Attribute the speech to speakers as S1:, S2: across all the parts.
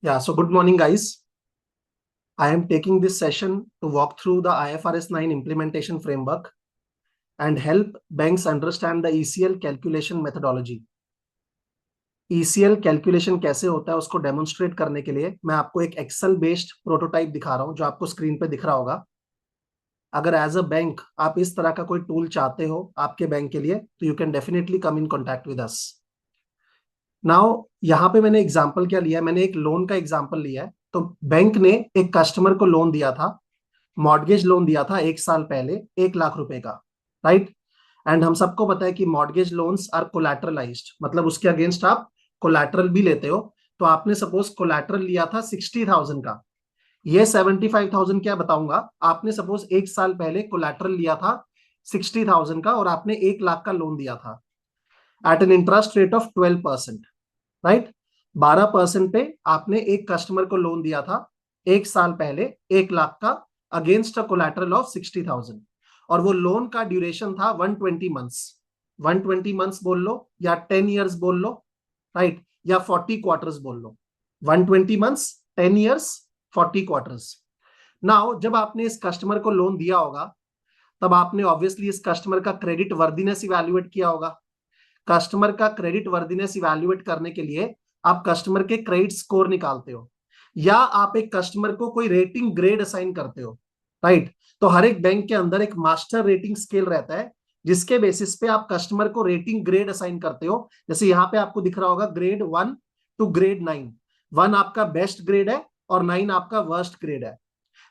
S1: Yeah, so good morning, guys. I am taking this session to walk through the IFRS 9 implementation framework and help banks understand the ECL calculation methodology. ECL calculation कैसे होता है उसको demonstrate करने के लिए मैं आपको एक एक्सेल बेस्ड प्रोटोटाइप दिखा रहा हूं जो आपको स्क्रीन पे दिख रहा होगा। अगर एज अ बैंक आप इस तरह का कोई टूल चाहते हो आपके बैंक के लिए तो you can definitely come in contact with us. Now यहाँ पे मैंने एग्जाम्पल क्या लिया है, मैंने एक लोन का एग्जाम्पल लिया है। तो बैंक ने एक कस्टमर को लोन दिया था, मॉर्गेज लोन दिया था 1 साल पहले 1 लाख रुपए का, राइट। एंड हम सबको पता है कि मॉर्गेज लोन्स आर कोलैटरलाइज्ड, मतलब उसके अगेंस्ट आप कोलैटरल भी लेते हो। तो आपने सपोज कोलैटरल लिया था 60,000 का, ये 75,000 क्या बताऊंगा। आपने सपोज 1 साल पहले कोलैटरल लिया था 60,000 का और आपने 1 लाख का लोन दिया था at an interest rate of 12%, right. 12% पे आपने एक कस्टमर को लोन दिया था 1 साल पहले 1 लाख का अगेंस्ट अ कोलैटरल ऑफ 60,000 और वो लोन का ड्यूरेशन था 120 मंथ्स। 120 मंथ्स बोल लो या 10 ईयर्स बोल लो, राइट, या 40 क्वार्टर्स बोल लो। 120 मंथ्स, 10 ईयर्स, 40 क्वार्टर्स। नाउ जब आपने इस कस्टमर को लोन दिया होगा तब आपने ऑब्वियसली इस कस्टमर का क्रेडिट वर्दीनेस इवैल्यूएट किया होगा। कस्टमर का क्रेडिट वर्दीनेस इवैल्यूएट करने के लिए आप कस्टमर के क्रेडिट स्कोर निकालते हो या आप एक कस्टमर को कोई रेटिंग ग्रेड असाइन करते हो, राइट। तो हर एक बैंक के अंदर एक मास्टर रेटिंग स्केल रहता है जिसके बेसिस पे आप कस्टमर को रेटिंग ग्रेड असाइन करते हो। जैसे यहाँ पे आपको दिख रहा होगा ग्रेड 1 टू ग्रेड 9। 1 आपका बेस्ट ग्रेड है और 9 आपका वर्स्ट ग्रेड है।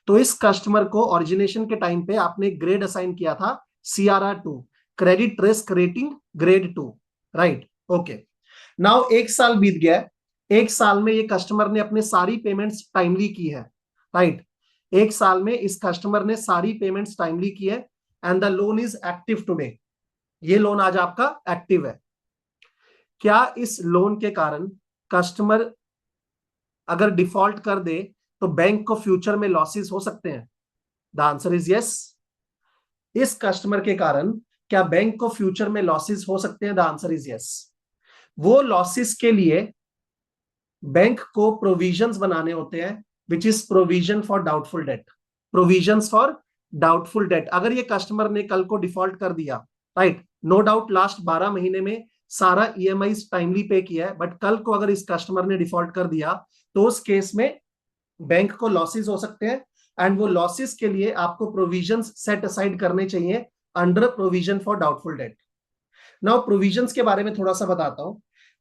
S1: तो इस कस्टमर को ओरिजिनेशन के टाइम पे आपने ग्रेड असाइन किया था CRR 2, credit risk rating grade 2, right. Okay, now 1 साल बीत गया। 1 साल में ये कस्टमर ने अपने सारी पेमेंट्स टाइमली की है, राइट। 1 साल में इस कस्टमर ने सारी पेमेंट्स टाइमली की है and the loan is active today. ये लोन आज आपका एक्टिव है। क्या इस लोन के कारण कस्टमर अगर डिफॉल्ट कर दे तो बैंक को फ्यूचर में लॉसेस हो सकते हैं? The answer is yes. इस कस्टमर के कारण क्या बैंक को फ्यूचर में लॉसेस हो सकते हैं? The answer is yes. वो लॉसेस के लिए बैंक को प्रोविजंस बनाने होते हैं which is provision for doubtful debt. Provisions for doubtful debt. अगर ये कस्टमर ने कल को डिफॉल्ट कर दिया, राइट, नो डाउट लास्ट 12 महीने में सारा EMI टाइमली पे किया है, बट कल को अगर इस कस्टमर ने डिफॉल्ट कर दिया तो उस केस में बैंक को लॉसेस हो सकते हैं एंड वो लॉसेस के लिए आपको प्रोविजंस सेट असाइड करने चाहिए under provision for doubtful debt. Now provisions के बारे में थोड़ा सा बताता हूं।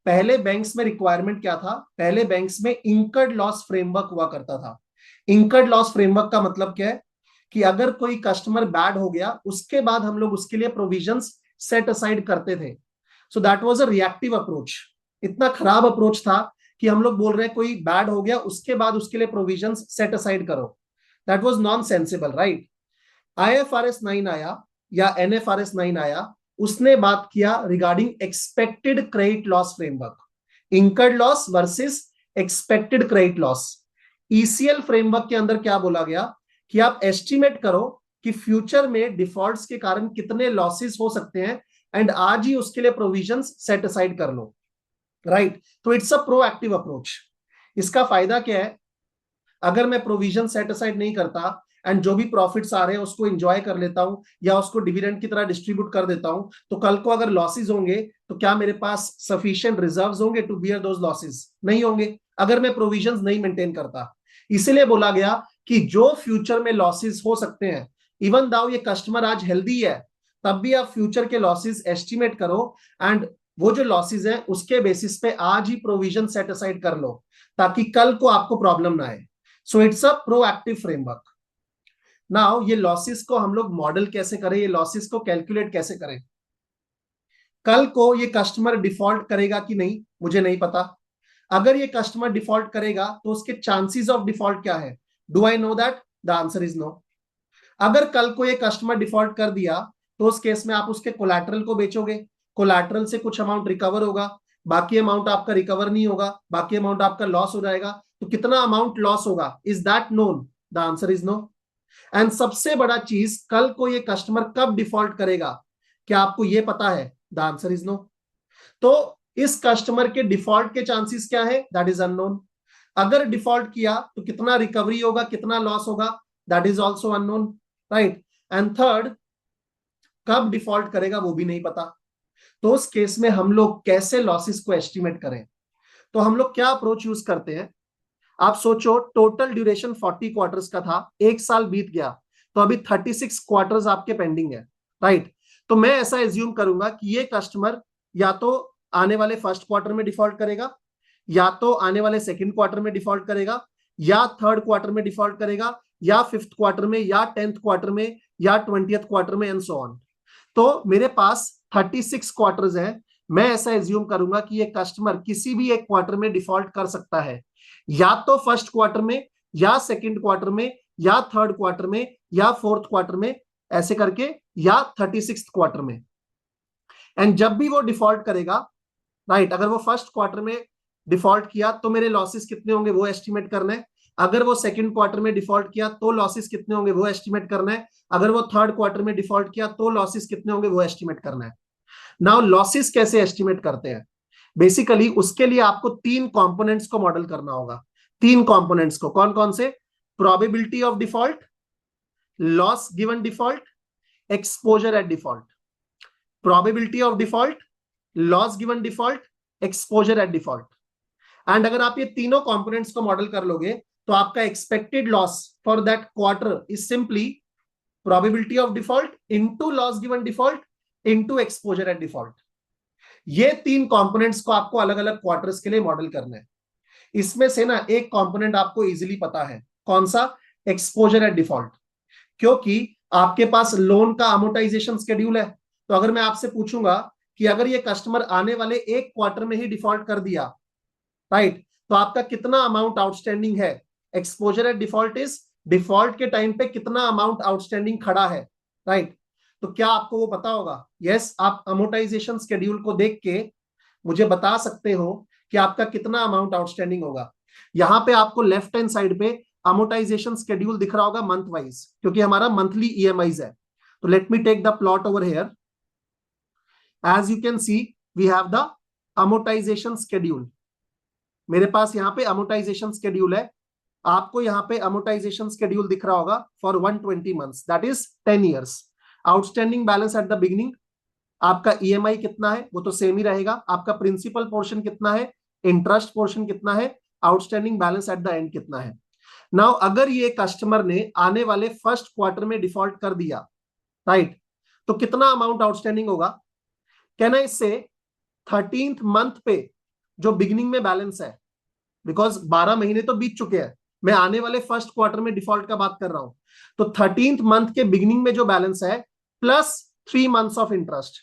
S1: पहले बैंक्स में रिक्वायरमेंट क्या था? पहले बैंक्स में इंकर्ड लॉस फ्रेमवर्क हुआ करता था। इंकर्ड लॉस फ्रेमवर्क का मतलब क्या है कि अगर कोई कस्टमर बैड हो गया उसके बाद हम लोग उसके लिए प्रोविजंस सेट असाइड करते थे। So that was a reactive approach. इतना खराब अप्रोच था कि हम लोग बोल रहे हैं कोई बैड हो गया उसके बाद उसके लिए प्रोविजंस सेट असाइड करो। That was non sensible, right. IFRS 9 आया या NFRS 9 आया, उसने बात किया regarding expected credit loss framework. Incurred loss versus expected credit loss. ECL framework के अंदर क्या बोला गया कि आप एस्टिमेट करो कि फ्यूचर में डिफॉल्ट्स के कारण कितने लॉसेस हो सकते हैं एंड आज ही उसके लिए प्रोविजंस सेट असाइड कर लो, राइट। तो इट्स अ प्रोएक्टिव अप्रोच। इसका फायदा क्या है? अगर मैं प्रोविजन सेट असाइड नहीं करता एंड जो भी प्रॉफिट्स आ रहे हैं उसको एंजॉय कर लेता हूं या उसको डिविडेंड की तरह डिस्ट्रीब्यूट कर देता हूं, तो कल को अगर लॉसेस होंगे तो क्या मेरे पास सफिशिएंट रिजर्व्स होंगे टू बियर दोज लॉसेस? नहीं होंगे अगर मैं प्रोविजंस नहीं मेंटेन करता। इसीलिए बोला गया कि जो फ्यूचर में लॉसेस हो सकते हैं, इवन दाउ ये कस्टमर आज हेल्दी है, तब भी आप फ्यूचर के लॉसेस एस्टिमेट करो एंड वो जो लॉसेस हैं उसके बेसिस पे आज ही प्रोविजन सेट असाइड कर लो ताकि कल को आपको प्रॉब्लम ना आए। So it's a proactive framework. Now ये लॉसेस को हम लोग मॉडल कैसे करें, ये लॉसेस को कैलकुलेट कैसे करें? कल को ये कस्टमर डिफॉल्ट करेगा कि नहीं मुझे नहीं पता। अगर ये कस्टमर डिफॉल्ट करेगा तो उसके चांसेस ऑफ डिफॉल्ट क्या है? Do I know that? The answer is no. अगर कल को ये कस्टमर डिफॉल्ट कर दिया तो उस केस में आप उसके कोलैटरल को बेचोगे, कोलैटरल से कुछ अमाउंट रिकवर होगा, बाकी अमाउंट आपका रिकवर नहीं होगा, बाकी अमाउंट आपका लॉस हो जाएगा। तो कितना अमाउंट लॉस होगा? Is that known? The answer is no. And सबसे बड़ा चीज, कल को ये कस्टमर कब डिफॉल्ट करेगा, क्या आपको ये पता है? The answer is no. तो इस कस्टमर के डिफॉल्ट के चांसेस क्या है? That is unknown. अगर डिफॉल्ट किया तो कितना रिकवरी होगा, कितना लॉस होगा, that is also unknown, right. And third, कब डिफॉल्ट करेगा वो भी नहीं पता। तो उस केस में हम लोग कैसे लॉसेस को एस्टिमेट करें? तो हम लोग क्या अप्रोच यूज करते हैं, आप सोचो टोटल ड्यूरेशन 40 क्वार्टर्स का था, एक साल बीत गया, तो अभी 36 क्वार्टर्स आपके पेंडिंग है, राइट। तो मैं ऐसा एज्यूम करूंगा कि ये कस्टमर या तो आने वाले फर्स्ट क्वार्टर में डिफॉल्ट करेगा, या तो आने वाले सेकंड क्वार्टर में डिफॉल्ट करेगा, या थर्ड क्वार्टर में डिफॉल्ट करेगा, या फिफ्थ क्वार्टर में, या 10th क्वार्टर में, या 20th क्वार्टर में, एंड सो ऑन। तो मेरे पास 36 क्वार्टर्स हैं। मैं ऐसा एज्यूम करूंगा कि ये कस्टमर किसी भी एक क्वार्टर में डिफॉल्ट कर सकता है, या तो फर्स्ट क्वार्टर में, या सेकंड क्वार्टर में, या थर्ड क्वार्टर में, या फोर्थ क्वार्टर में, ऐसे करके, या 36 क्वार्टर में। एंड जब भी वो डिफॉल्ट करेगा, राइट, अगर वो फर्स्ट क्वार्टर में डिफॉल्ट किया तो मेरे लॉसेस कितने होंगे वो एस्टिमेट करना है। अगर वो सेकंड क्वार्टर में डिफॉल्ट किया तो लॉसेस कितने होंगे वो एस्टिमेट करना है। अगर वो थर्ड क्वार्टर में डिफॉल्ट किया तो लॉसेस कितने होंगे वो एस्टिमेट करना है। नाउ लॉसेस कैसे एस्टिमेट करते हैं? बेसिकली उसके लिए आपको तीन कंपोनेंट्स को मॉडल करना होगा। तीन कंपोनेंट्स को, कौन कौन से? Probability of default, loss given default, exposure at default. Probability of default, loss given default, exposure at default. And अगर आप ये तीनों कंपोनेंट्स को मॉडल कर लोगे तो आपका expected loss for that quarter is simply probability of default into loss given default into exposure at default. ये तीन कंपोनेंट्स को आपको अलग अलग क्वार्टर्स के लिए मॉडल करना है। इसमें से ना एक कंपोनेंट आपको इजीली पता है, कौन सा? Exposure at default. क्योंकि आपके पास लोन का अमोर्टाइजेशन शेड्यूल है। तो अगर मैं आपसे पूछूंगा कि अगर ये कस्टमर आने वाले एक क्वार्टर में ही डिफॉल्ट कर दिया, राइट, तो आपका कितना अमाउंट आउटस्टैंडिंग है? Exposure at default is default के टाइम पे कितना अमाउंट आउटस्टैंडिंग खड़ा है, राइट। तो क्या आपको वो पता होगा? यस, आप अमोर्टाइजेशन शेड्यूल को देख के मुझे बता सकते हो कि आपका कितना अमाउंट आउटस्टैंडिंग होगा। यहां पे आपको लेफ्ट हैंड साइड पे अमोर्टाइजेशन शेड्यूल दिख रहा होगा मंथ वाइज, क्योंकि हमारा मंथली ईएमआईज है। तो let me take the plot over here. As you can see we have the amortization schedule. मेरे पास यहाँ पे अमोर्टाइजेशन शेड्यूल है। आपको यहाँ पे अमोर्टाइजेशन शेड्यूल दिख रहा होगा for 120 months, that is 10 years. Outstanding balance at the beginning, आपका ईएमआई कितना है वो तो सेम ही रहेगा। आपका प्रिंसिपल पोर्शन कितना है, इंटरेस्ट पोर्शन कितना है, outstanding balance at the end कितना है। नाउ अगर ये कस्टमर ने आने वाले फर्स्ट क्वार्टर में डिफॉल्ट कर दिया, राइट, तो कितना अमाउंट आउटस्टैंडिंग होगा? कहना इससे 13th मंथ पे जो बिगिनिंग में बैलेंस है, बिकॉज 12 महीने तो बीत चुके हैं, मैं आने वाले फर्स्ट क्वार्टर में डिफॉल्ट का बात कर रहा हूं, तो 13th मंथ के बिगिनिंग में जो बैलेंस है plus 3 months of interest,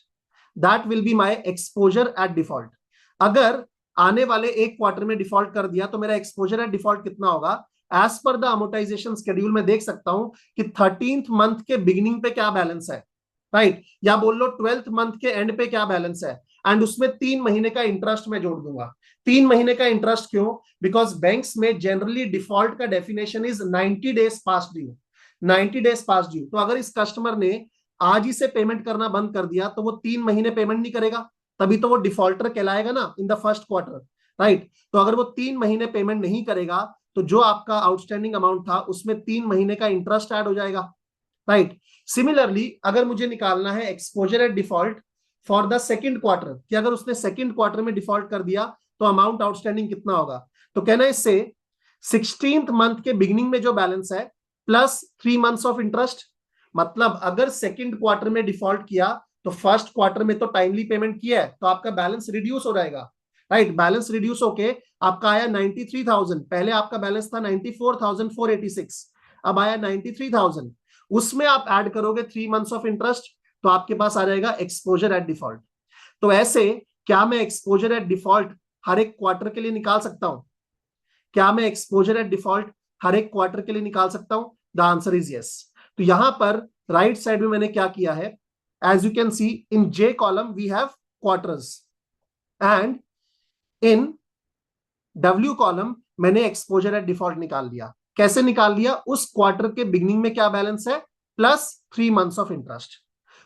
S1: that will be my exposure at default. अगर आने वाले एक क्वार्टर में डिफॉल्ट कर दिया तो मेरा एक्सपोजर एट डिफॉल्ट कितना होगा? As per the amortization schedule में देख सकता हूं कि 13th मंथ के बिगिनिंग पे क्या बैलेंस है, राइट, या बोल लो 12th मंथ के एंड पे क्या बैलेंस है, एंड उसमें 3 महीने का इंटरेस्ट मैं जोड़ दूंगा। 3 महीने का इंटरेस्ट क्यों? बिकॉज बैंक्स में जनरली डिफॉल्ट का definition is 90 days past due. 90 days past due. तो अगर इस कस्टमर ने आज ही से पेमेंट करना बंद कर दिया तो वो 3 महीने पेमेंट नहीं करेगा, तभी तो वो डिफॉल्टर कहलाएगा ना in the first quarter, right. तो अगर वो 3 महीने पेमेंट नहीं करेगा तो जो आपका आउटस्टैंडिंग अमाउंट था उसमें 3 महीने का इंटरेस्ट ऐड हो जाएगा, राइट। सिमिलरली अगर मुझे निकालना है exposure at default for the second quarter, कि अगर उसने सेकंड क्वार्टर में डिफॉल्ट कर दिया तो अमाउंट आउटस्टैंडिंग कितना होगा, तो कहना है इससे 16th मंथ के बिगिनिंग में जो बैलेंस है प्लस 3 मंथ्स ऑफ इंटरेस्ट। मतलब अगर सेकंड क्वार्टर में डिफॉल्ट किया तो फर्स्ट क्वार्टर में तो टाइमली पेमेंट किया है तो आपका बैलेंस रिड्यूस हो जाएगा, राइट। बैलेंस रिड्यूस होके आपका आया 93,000। पहले आपका बैलेंस था 94,486, अब आया 93,000। उसमें आप ऐड करोगे 3 मंथ्स ऑफ इंटरेस्ट तो आपके पास आ जाएगा एक्सपोजर एट डिफॉल्ट। तो ऐसे क्या मैं एक्सपोजर एट डिफॉल्ट हर एक क्वार्टर के लिए निकाल सकता हूं? क्या मैं एक्सपोजर एट डिफॉल्ट हर एक क्वार्टर के लिए निकाल सकता हूं? The answer is yes. तो यहां पर राइट साइड में मैंने क्या किया है, as you can see in J column we have quarters and in W column मैंने एक्सपोजर एट डिफॉल्ट निकाल लिया। कैसे निकाल लिया? उस क्वार्टर के बिगिनिंग में क्या बैलेंस है प्लस 3 मंथ्स ऑफ इंटरेस्ट।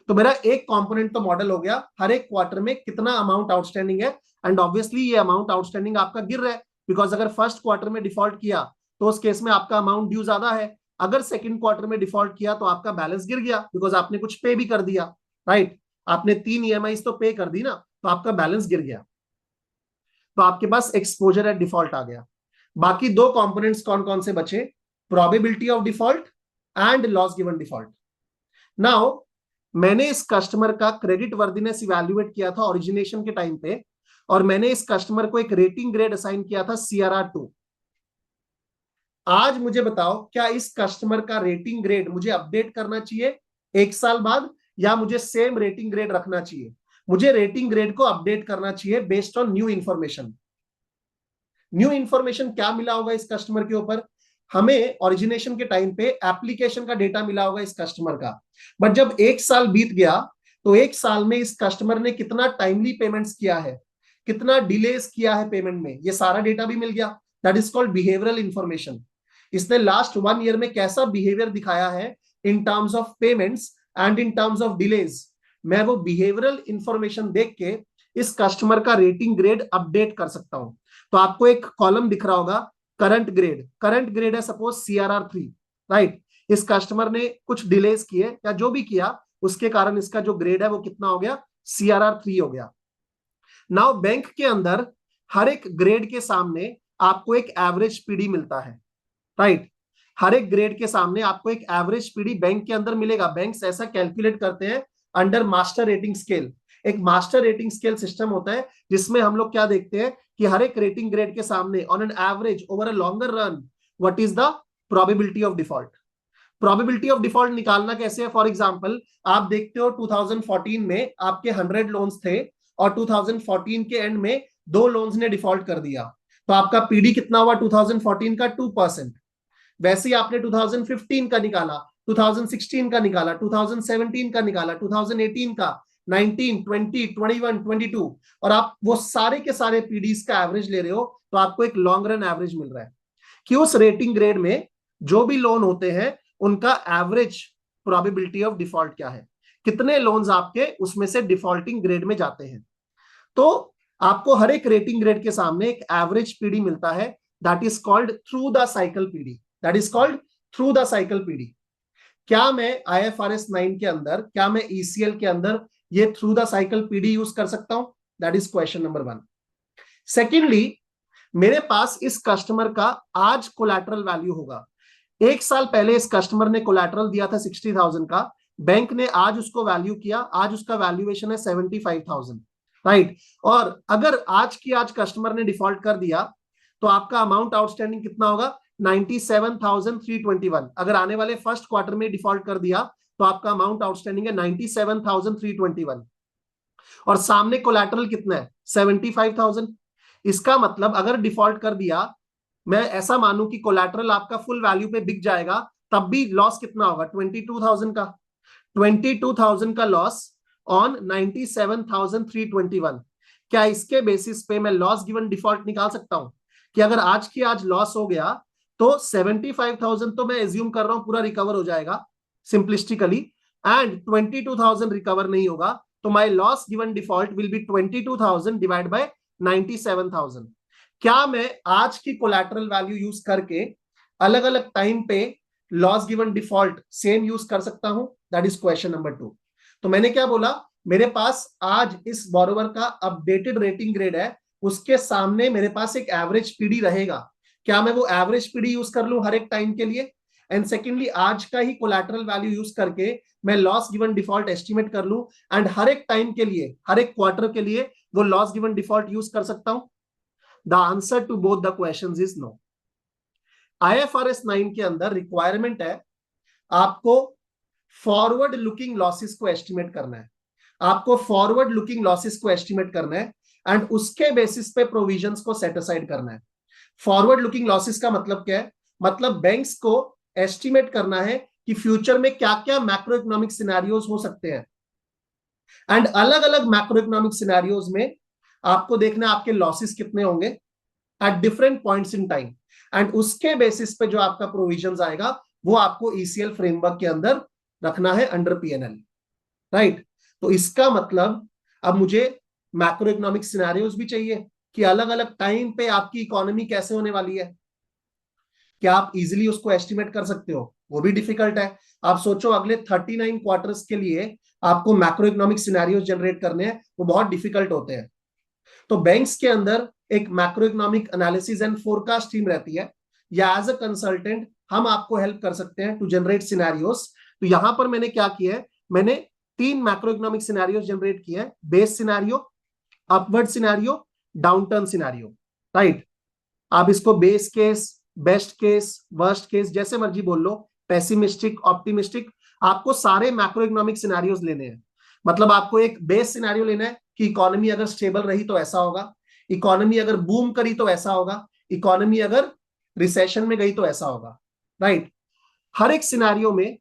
S1: तो मेरा एक कंपोनेंट तो मॉडल हो गया, हर एक क्वार्टर में कितना अमाउंट आउटस्टैंडिंग है, एंड ऑब्वियसली ये अमाउंट आउटस्टैंडिंग आपका गिर रहा है बिकॉज अगर फर्स्ट क्वार्टर में डिफॉल्ट किया तो उस केस में आपका अमाउंट ड्यू ज्यादा है, अगर सेकंड क्वार्टर में डिफॉल्ट किया तो आपका बैलेंस गिर गया बिकॉज आपने कुछ पे भी कर दिया, राइट? आपने 3 EMI तो पे कर दी ना, तो आपका बैलेंस गिर गया, तो आपके पास एक्सपोजर एट डिफॉल्ट आ गया। बाकी दो कंपोनेंट्स कौन कौन से बचे? Probability of default and loss given default. Now मैंने इस कस्टमर का क्रेडिट वर्दीनेस इवैल्यूएट किया था ओरिजिनेशन के टाइम पे, और मैंने इस कस्टमर को एक रेटिंग ग्रेड असाइन किया था CRR 2। आज मुझे बताओ, क्या इस कस्टमर का रेटिंग ग्रेड मुझे अपडेट करना चाहिए 1 साल बाद, या मुझे सेम रेटिंग ग्रेड रखना चाहिए? मुझे रेटिंग ग्रेड को अपडेट करना चाहिए based on new information. New information क्या मिला होगा इस कस्टमर के ऊपर? हमें ओरिजिनेशन के टाइम पे एप्लीकेशन का डेटा मिला होगा इस कस्टमर का, बट जब 1 साल बीत गया तो 1 साल में इस कस्टमर ने कितना टाइमली पेमेंट्स किया है, कितना डिलेस किया है पेमेंट में, ये सारा डेटा भी मिल गया। That is called behavioural information. इसने लास्ट 1 ईयर में कैसा बिहेवियर दिखाया है in terms of payments and in terms of delays, मैं वो बिहेवियरल इंफॉर्मेशन देख के इस कस्टमर का रेटिंग ग्रेड अपडेट कर सकता हूं। तो आपको एक कॉलम दिख रहा होगा, करंट ग्रेड। करंट ग्रेड है सपोज CRR 3, राइट? इस कस्टमर ने कुछ डिलेस किए या जो भी किया, उसके कारण इसका जो ग्रेड है वो कितना हो गया? CRR 3 हो गया। नाउ बैंक के अंदर हर एक ग्रेड के सामने आपको एक एवरेज पीडी मिलता है, राइट? हर एक ग्रेड के सामने आपको एक एवरेज पीडी बैंक के अंदर मिलेगा। बैंक्स ऐसा कैलकुलेट करते हैं अंडर मास्टर रेटिंग स्केल। एक मास्टर रेटिंग स्केल सिस्टम होता है जिसमें हम लोग क्या देखते हैं कि हर एक रेटिंग ग्रेड के सामने on an average over a longer run what is the probability of default. Probability of default निकालना कैसे है? फॉर एग्जांपल आप देखते हो 2014 में आपके 100 लोन्स थे और 2014 के एंड में 2 लोन्स ने डिफॉल्ट कर दिया, तो आपका पीडी कितना हुआ 2014 का? 2%। वैसे ही आपने 2015 का निकाला, 2016 का निकाला, 2017 का निकाला, 2018 का, 19, 20, 21, 22, और आप वो सारे के सारे पीडीज का एवरेज ले रहे हो, तो आपको एक लॉन्ग रन एवरेज मिल रहा है कि उस रेटिंग ग्रेड में जो भी लोन होते हैं उनका एवरेज प्रोबेबिलिटी ऑफ डिफॉल्ट क्या है, कितने लोन्स आपके उसमें से डिफॉल्टिंग ग्रेड में जाते हैं। तो आपको हर एक रेटिंग ग्रेड के सामने एक एवरेज पीडी मिलता है, that is called through the cycle PD. That is called through the cycle PD. क्या मैं IFRS 9 के अंदर, क्या मैं ECL के अंदर ये through the cycle PD use कर सकता हूं? That is question number 1। Secondly, मेरे पास इस कस्टमर का आज कोलैटरल वैल्यू होगा। 1 साल पहले इस कस्टमर ने कोलैटरल दिया था 60,000 का, बैंक ने आज उसको वैल्यू किया, आज उसका वैल्यूएशन है 75,000, राइट? और अगर आज की आज कस्टमर ने डिफॉल्ट कर दिया तो आपका अमाउंट आउटस्टैंडिंग कितना होगा? 97,321। अगर आने वाले फर्स्ट क्वार्टर में डिफॉल्ट कर दिया तो आपका अमाउंट आउटस्टैंडिंग है 97,321, और सामने कोलैटरल कितना है? 75,000। इसका मतलब अगर डिफॉल्ट कर दिया, मैं ऐसा मानूं कि कोलैटरल आपका फुल वैल्यू पे बिक जाएगा, तब भी लॉस कितना होगा? 22,000 का। 22,000 का लॉस ऑन 97,321। क्या इसके बेसिस पे मैं लॉस गिवन डिफॉल्ट निकाल सकता हूं कि अगर आज की आज लॉस हो गया तो 75,000 तो मैं एज्यूम कर रहा हूं पूरा रिकवर हो जाएगा सिंपलिस्टिकली, एंड 22,000 रिकवर नहीं होगा, तो my loss given default will B 22,000 divide by 97,000। क्या मैं आज की कोलैटरल वैल्यू यूज करके अलग अलग टाइम पे loss given default same use कर सकता हूं? That is question number 2। तो मैंने क्या बोला, मेरे पास आज इस बोरोवर का अपडेटेड रेटिंग ग्रेड है, उसके सामने मेरे पास एक एवरेज पीडी रहेगा। क्या मैं वो एवरेज पीडी यूज कर लूं हर एक टाइम के लिए? एंड सेकेंडली, आज का ही कोलैटरल वैल्यू यूज करके मैं लॉस गिवन डिफॉल्ट एस्टिमेट कर लूं, एंड हर एक टाइम के लिए, हर एक क्वार्टर के लिए वो लॉस गिवन डिफॉल्ट यूज कर सकता हूं? The answer to both the questions is no. IFRS 9 के अंदर रिक्वायरमेंट है आपको फॉरवर्ड लुकिंग लॉसेस को एस्टिमेट करना है, आपको फॉरवर्ड लुकिंग लॉसेस को एस्टिमेट करना है, एंड उसके बेसिस पे प्रोविजंस को सेट असाइड करना है। फॉरवर्ड लुकिंग लॉसेस का मतलब क्या है? मतलब बैंक्स को एस्टिमेट करना है कि फ्यूचर में क्या क्या मैक्रो इकोनॉमिक सिनेरियोज हो सकते हैं, एंड अलग अलग मैक्रो इकोनॉमिक सिनेरियोज में आपको देखना है आपके लॉसेस कितने होंगे at different points in time, and उसके बेसिस पे जो आपका प्रोविजंस आएगा वो आपको ECL फ्रेमवर्क के अंदर रखना है अंडर PNL, राइट? तो इसका मतलब अब मुझे मैक्रो इकोनॉमिक सिनेरियोज भी चाहिए, कि अलग अलग टाइम पे आपकी इकोनॉमी कैसे होने वाली है? क्या आप इजीली उसको एस्टिमेट कर सकते हो? वो भी डिफिकल्ट है। आप सोचो अगले 39 क्वार्टर्स के लिए आपको मैक्रो इकोनॉमिक सिनेरियोस जनरेट करने हैं, वो बहुत डिफिकल्ट होते हैं। तो बैंक्स के अंदर एक macro economic analysis and forecast team रहती है, या एज अ कंसल्टेंट हम आपको हेल्प कर सकते हैं टू जनरेट सिनेरियोस। तो यहां पर मैंने क्या किया है, मैंने 3 मैक्रो इकोनॉमिक सिनेरियोस जनरेट किए हैं: base scenario, upward scenario, downturn scenario. Right? आप इसको base case, best case, worst case जैसे मर्जी बोल लो, पेसिमिस्टिक, ऑप्टिमिस्टिक, आपको सारे मैक्रो इकोनॉमिक सिनेरियोस लेने हैं। मतलब आपको एक बेस सिनेरियो लेना है कि इकोनॉमी अगर स्टेबल रही तो ऐसा होगा, इकोनॉमी अगर बूम करी तो ऐसा होगा, इकोनॉमी अगर रिसेशन में गई तो ऐसा होगा। राइट? हर एक सिनेरियो में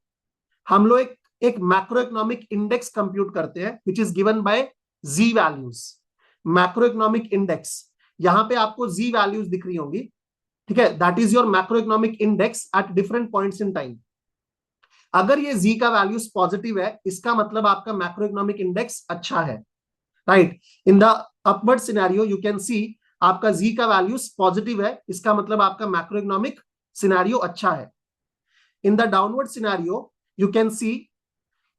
S1: हम लोग एक मैक्रो इकोनॉमिक इंडेक्स कंप्यूट करते हैं which is given by G values. Macro economic index, यहां पे आपको जी वैल्यूज दिख रही होंगी, ठीक है? That is your macro economic index at different points in time. अगर ये जी का वैल्यूज पॉजिटिव है, इसका मतलब आपका मैक्रो इकोनॉमिक इंडेक्स अच्छा है। Right? In the upward scenario you can सी आपका जी का वैल्यूज पॉजिटिव है, इसका मतलब आपका मैक्रो इकोनॉमिक सिनेरियो अच्छा है। In the downward scenario you can see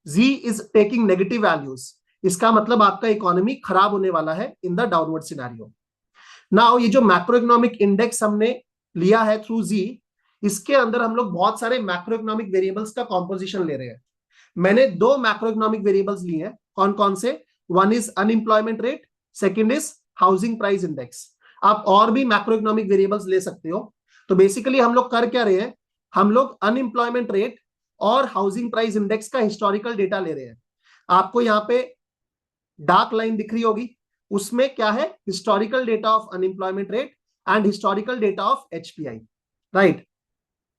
S1: G is taking negative values, इसका मतलब आपका इकोनॉमी खराब होने वाला है in the downward scenario. Now ये जो मैक्रो इकोनॉमिक इंडेक्स हमने लिया है थ्रू जी, इसके अंदर हम लोग बहुत सारे मैक्रो इकोनॉमिक वेरिएबल्स का कॉम्पोजिशन ले रहे हैं। मैंने 2 मैक्रो इकोनॉमिक वेरिएबल्स लिए हैं। कौन कौन से? One is unemployment rate, second is housing price index. आप और भी मैक्रो इकोनॉमिक वेरिएबल्स ले सकते हो। तो बेसिकली हम लोग कर क्या रहे हैं, हम लोग अनएम्प्लॉयमेंट रेट और हाउसिंग प्राइस इंडेक्स का हिस्टोरिकल डेटा ले रहे हैं। आपको यहाँ पे डार्क लाइन दिख रही होगी, उसमें क्या है? Historical data of unemployment rate and historical data of एचपीआई। Right?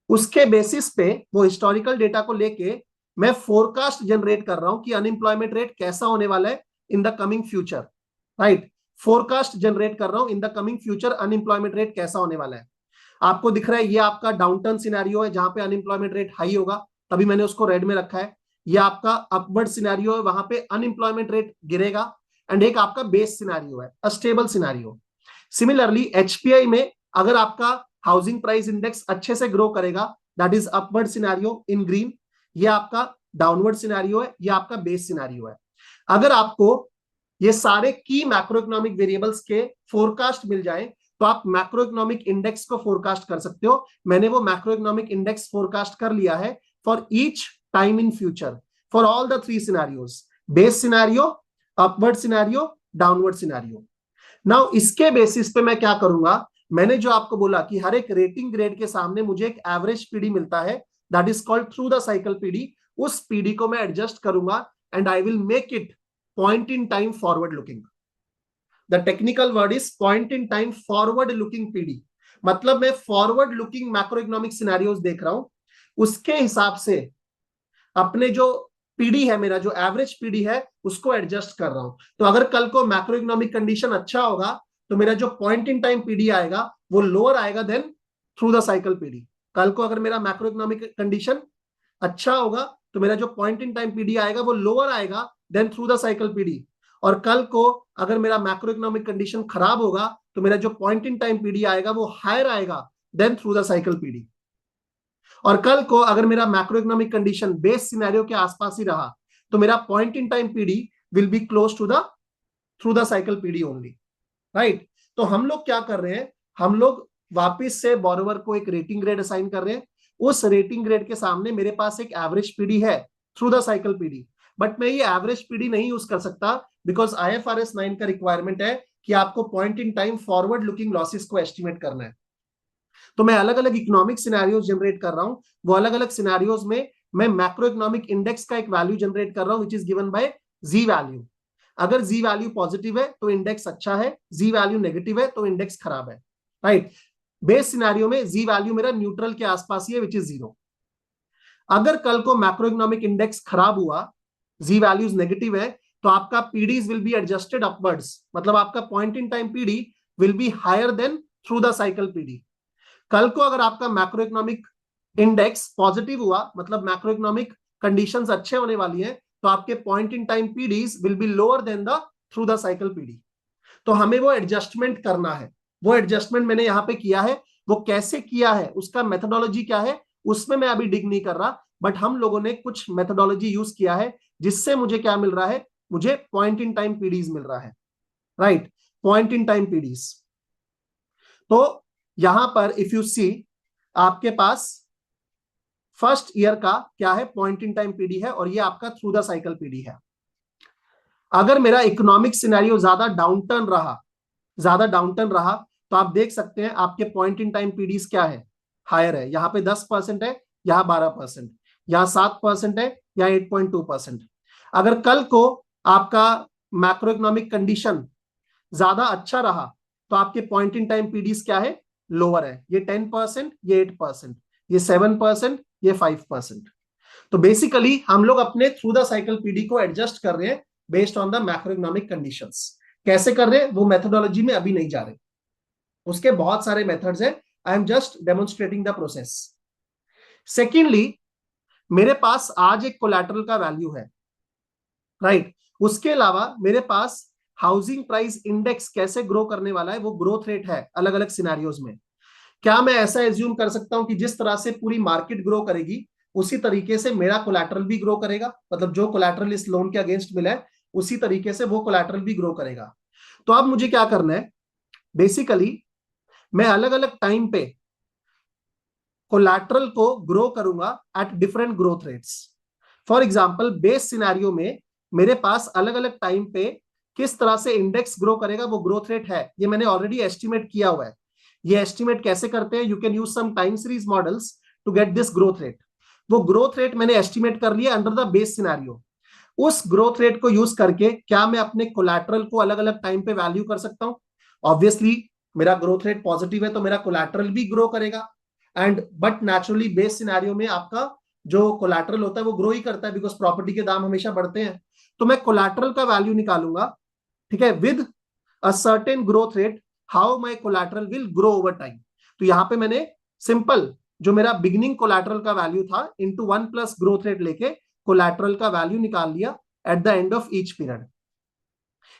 S1: उसके बेसिस पे, वो हिस्टोरिकल डेटा को लेके मैं फोरकास्ट जनरेट कर रहा हूं कि अनएम्प्लॉयमेंट रेट कैसा होने वाला है in the coming future. Right? Forecast generate कर रहा हूं in the coming future, unemployment rate कैसा होने वाला है। आपको दिख रहा है ये आपका डाउनटर्न सिनेरियो है, जहां पे अनएम्प्लॉयमेंट रेट हाई होगा, तभी मैंने उसको रेड में रखा है। ये आपका अपवर्ड सिनेरियो है, वहां पे अनएम्प्लॉयमेंट रेट गिरेगा। एंड एक आपका बेस सिनेरियो है, अस्टेबल सिनेरियो। सिमिलरली एचपीआई में अगर आपका हाउसिंग प्राइस इंडेक्स अच्छे से ग्रो करेगा, that is upward scenario in green. ये आपका डाउनवर्ड सिनेरियो है, ये आपका बेस सिनेरियो है। अगर आपको ये सारे की मैक्रो इकोनॉमिक वेरिएबल्स के फोरकास्ट मिल जाए, तो आप मैक्रो इकोनॉमिक इंडेक्स को फोरकास्ट कर सकते हो। मैंने वो मैक्रो इकोनॉमिक इंडेक्स फोरकास्ट कर लिया है for each time in future, for all the 3 scenarios: base scenario, upward scenario, downward scenario. Now इसके बेसिस पे मैं क्या करूंगा, मैंने जो आपको बोला कि हर एक रेटिंग ग्रेड के सामने मुझे एक एवरेज पीडी मिलता है, that is called through the cycle PD. उस पीडी को मैं एडजस्ट करूंगा and I will make it point in time forward looking. The technical word is point in time forward looking PD. मतलब मैं forward looking macro economic scenarios देख रहा हूं, उसके हिसाब से अपने जो पीडी है, मेरा जो एवरेज पीडी है, उसको एडजस्ट कर रहा हूं। तो अगर कल को मैक्रो इकोनॉमिक कंडीशन अच्छा होगा, तो मेरा जो पॉइंट इन टाइम पीडी आएगा वो लोअर आएगा then through the cycle PD. कल को अगर मेरा मैक्रो इकोनॉमिक कंडीशन अच्छा होगा, तो मेरा जो पॉइंट इन टाइम पीडी आएगा वो लोअर आएगा then through the cycle PD. और कल को अगर मेरा मैक्रो इकोनॉमिक कंडीशन खराब होगा, तो मेरा जो पॉइंट इन टाइम पीडी आएगा वो हायर आएगा then through the cycle PD. और कल को अगर मेरा macro economic condition base scenario के आसपास ही रहा, तो मेरा point in time PD will be close to the through the cycle PD only. Right? तो हम लोग क्या कर रहे हैं, हम लोग वापस से बोरोवर को एक रेटिंग ग्रेड असाइन कर रहे हैं। उस रेटिंग ग्रेड के सामने मेरे पास एक एवरेज पीडी है through the cycle PD, but मैं ये एवरेज पीडी नहीं यूज कर सकता, बिकॉज IFRS 9 का रिक्वायरमेंट है कि आपको point in time forward looking losses को एस्टिमेट करना है। तो मैं अलग अलग इकोनॉमिक सिनेरियोज जनरेट कर रहा हूं, वो अलग अलग सिनेरियोज में मैं मैक्रो इकोनॉमिक इंडेक्स का एक वैल्यू जनरेट कर रहा हूं which is given by G value. अगर जी वैल्यू पॉजिटिव है तो इंडेक्स अच्छा है, जी वैल्यू नेगेटिव है तो इंडेक्स खराब है। राइट? बेस सिनेरियो में जी वैल्यू मेरा न्यूट्रल के आसपास ही है विच इज 0। अगर कल को मैक्रो इकोनॉमिक इंडेक्स खराब हुआ, जी वैल्यूज नेगेटिव है, तो आपका PDs will be adjusted upwards, मतलब आपका point in time PD will be higher then through the cycle PD. कल को अगर आपका मैक्रो इकोनॉमिक इंडेक्स पॉजिटिव हुआ, मतलब मैक्रो इकोनॉमिक कंडीशंस अच्छे होने वाली हैं, तो आपके point in time PDs will be lower than the through the cycle PD. तो हमें वो एडजस्टमेंट करना है। वो एडजस्टमेंट मैंने यहाँ पे किया है, वो कैसे किया है, उसका मेथोडोलॉजी क्या है, उसमें मैं अभी डिग नहीं कर रहा, बट हम लोगों ने कुछ मेथोडोलॉजी यूज किया है जिससे मुझे क्या मिल रहा है, मुझे पॉइंट इन टाइम पीडीज मिल रहा है, right, point in time PDs. तो यहां पर इफ यू सी, आपके पास फर्स्ट ईयर का क्या है, पॉइंट इन टाइम पीडी है, और ये आपका थ्रू द साइकिल पीडी है। अगर मेरा इकोनॉमिक सिनेरियो ज्यादा डाउनटर्न रहा, तो आप देख सकते हैं आपके पॉइंट इन टाइम पीडीज क्या है, हायर है। यहाँ पे 10% है, यहाँ 12%, यहाँ 7% है, यहाँ 8.2%। अगर कल को आपका मैक्रो इकोनॉमिक कंडीशन ज्यादा अच्छा रहा, तो आपके पॉइंट इन टाइम पीडीज क्या है, लोअर है। ये 10%, ये 8%, ये 7%, ये 5%। तो बेसिकली हम लोग अपने थ्रू द साइकिल पीडी को एडजस्ट कर रहे हैं based on the macro economic conditions. कैसे कर रहे हैं वो मेथोडोलॉजी में अभी नहीं जा रहे, उसके बहुत सारे मेथड्स हैं, I am just demonstrating the process. Secondly, मेरे पास आज एक कोलैटरल का वैल्यू है, राइट। उसके अलावा मेरे पास हाउसिंग प्राइस इंडेक्स कैसे ग्रो करने वाला है, वो ग्रोथ रेट है अलग अलग सिनेरियोज में। क्या मैं ऐसा एज्यूम कर सकता हूं कि जिस तरह से पूरी मार्केट ग्रो करेगी उसी तरीके से मेरा कोलैटरल भी ग्रो करेगा, मतलब जो कोलैटरल इस लोन के अगेंस्ट मिला है उसी तरीके से वो कोलैटरल भी ग्रो करेगा। तो अब मुझे क्या करना है, बेसिकली मैं अलग अलग टाइम पे कोलैटरल को ग्रो करूंगा at different growth rates. For example, base scenario में मेरे पास अलग अलग टाइम पे किस तरह से इंडेक्स ग्रो करेगा वो ग्रोथ रेट है, ये मैंने ऑलरेडी एस्टिमेट किया हुआ है। ये एस्टिमेट कैसे करते हैं, you can use some time series models to get this growth rate. वो ग्रोथ रेट मैंने एस्टिमेट कर लिया अंडर द बेस सिनेरियो। उस ग्रोथ रेट को यूज करके क्या मैं अपने कोलैटरल को अलग अलग टाइम पे वैल्यू कर सकता हूं? ऑब्वियसली मेरा ग्रोथ रेट पॉजिटिव है तो मेरा कोलैटरल भी ग्रो करेगा, and but naturally base scenario में आपका जो कोलैटरल होता है वो ग्रो ही करता है, बिकॉज प्रॉपर्टी के दाम हमेशा बढ़ते हैं। तो मैं कोलैटरल का वैल्यू निकालूंगा, ठीक है, with a certain growth rate, how my collateral will grow over time. तो यहां पे मैंने सिंपल जो मेरा बिगिनिंग कोलैटरल का वैल्यू था इनटू 1 प्लस ग्रोथ रेट लेके कोलैटरल का वैल्यू निकाल लिया at the end of each period.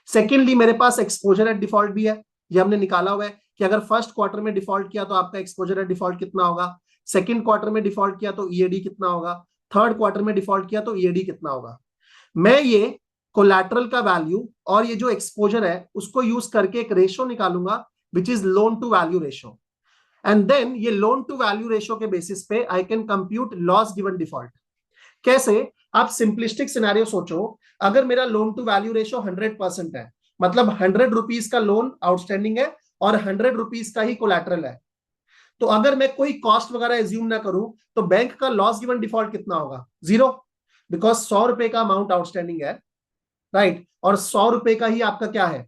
S1: Secondly, मेरे पास एक्सपोजर एट डिफॉल्ट भी है, ये हमने निकाला हुआ है कि अगर फर्स्ट क्वार्टर में डिफॉल्ट किया तो आपका एक्सपोजर एट डिफॉल्ट कितना होगा, सेकंड क्वार्टर में डिफॉल्ट किया तो ईएडी कितना होगा, थर्ड क्वार्टर में डिफॉल्ट किया तो ईएडी कितना होगा। मैं ये कोलैटरल का वैल्यू और ये जो एक्सपोजर है उसको यूज करके एक रेशो निकालूंगा which is loan to value ratio, and then ये लोन टू वैल्यू रेशो के बेसिस पे I can compute loss given default. कैसे? आप सिंपलिस्टिक सिनेरियो सोचो, अगर मेरा लोन टू वैल्यू रेशो 100% है, मतलब 100 रुपीज का लोन आउटस्टैंडिंग है और 100 रुपीज का ही कोलैटरल है, तो अगर मैं कोई कॉस्ट वगैरह एज्यूम ना करूं तो बैंक का लॉस गिवन डिफॉल्ट कितना होगा? 0, बिकॉज 100 रुपए का अमाउंट आउटस्टैंडिंग है, राइट, और 100 रुपए का ही आपका क्या है,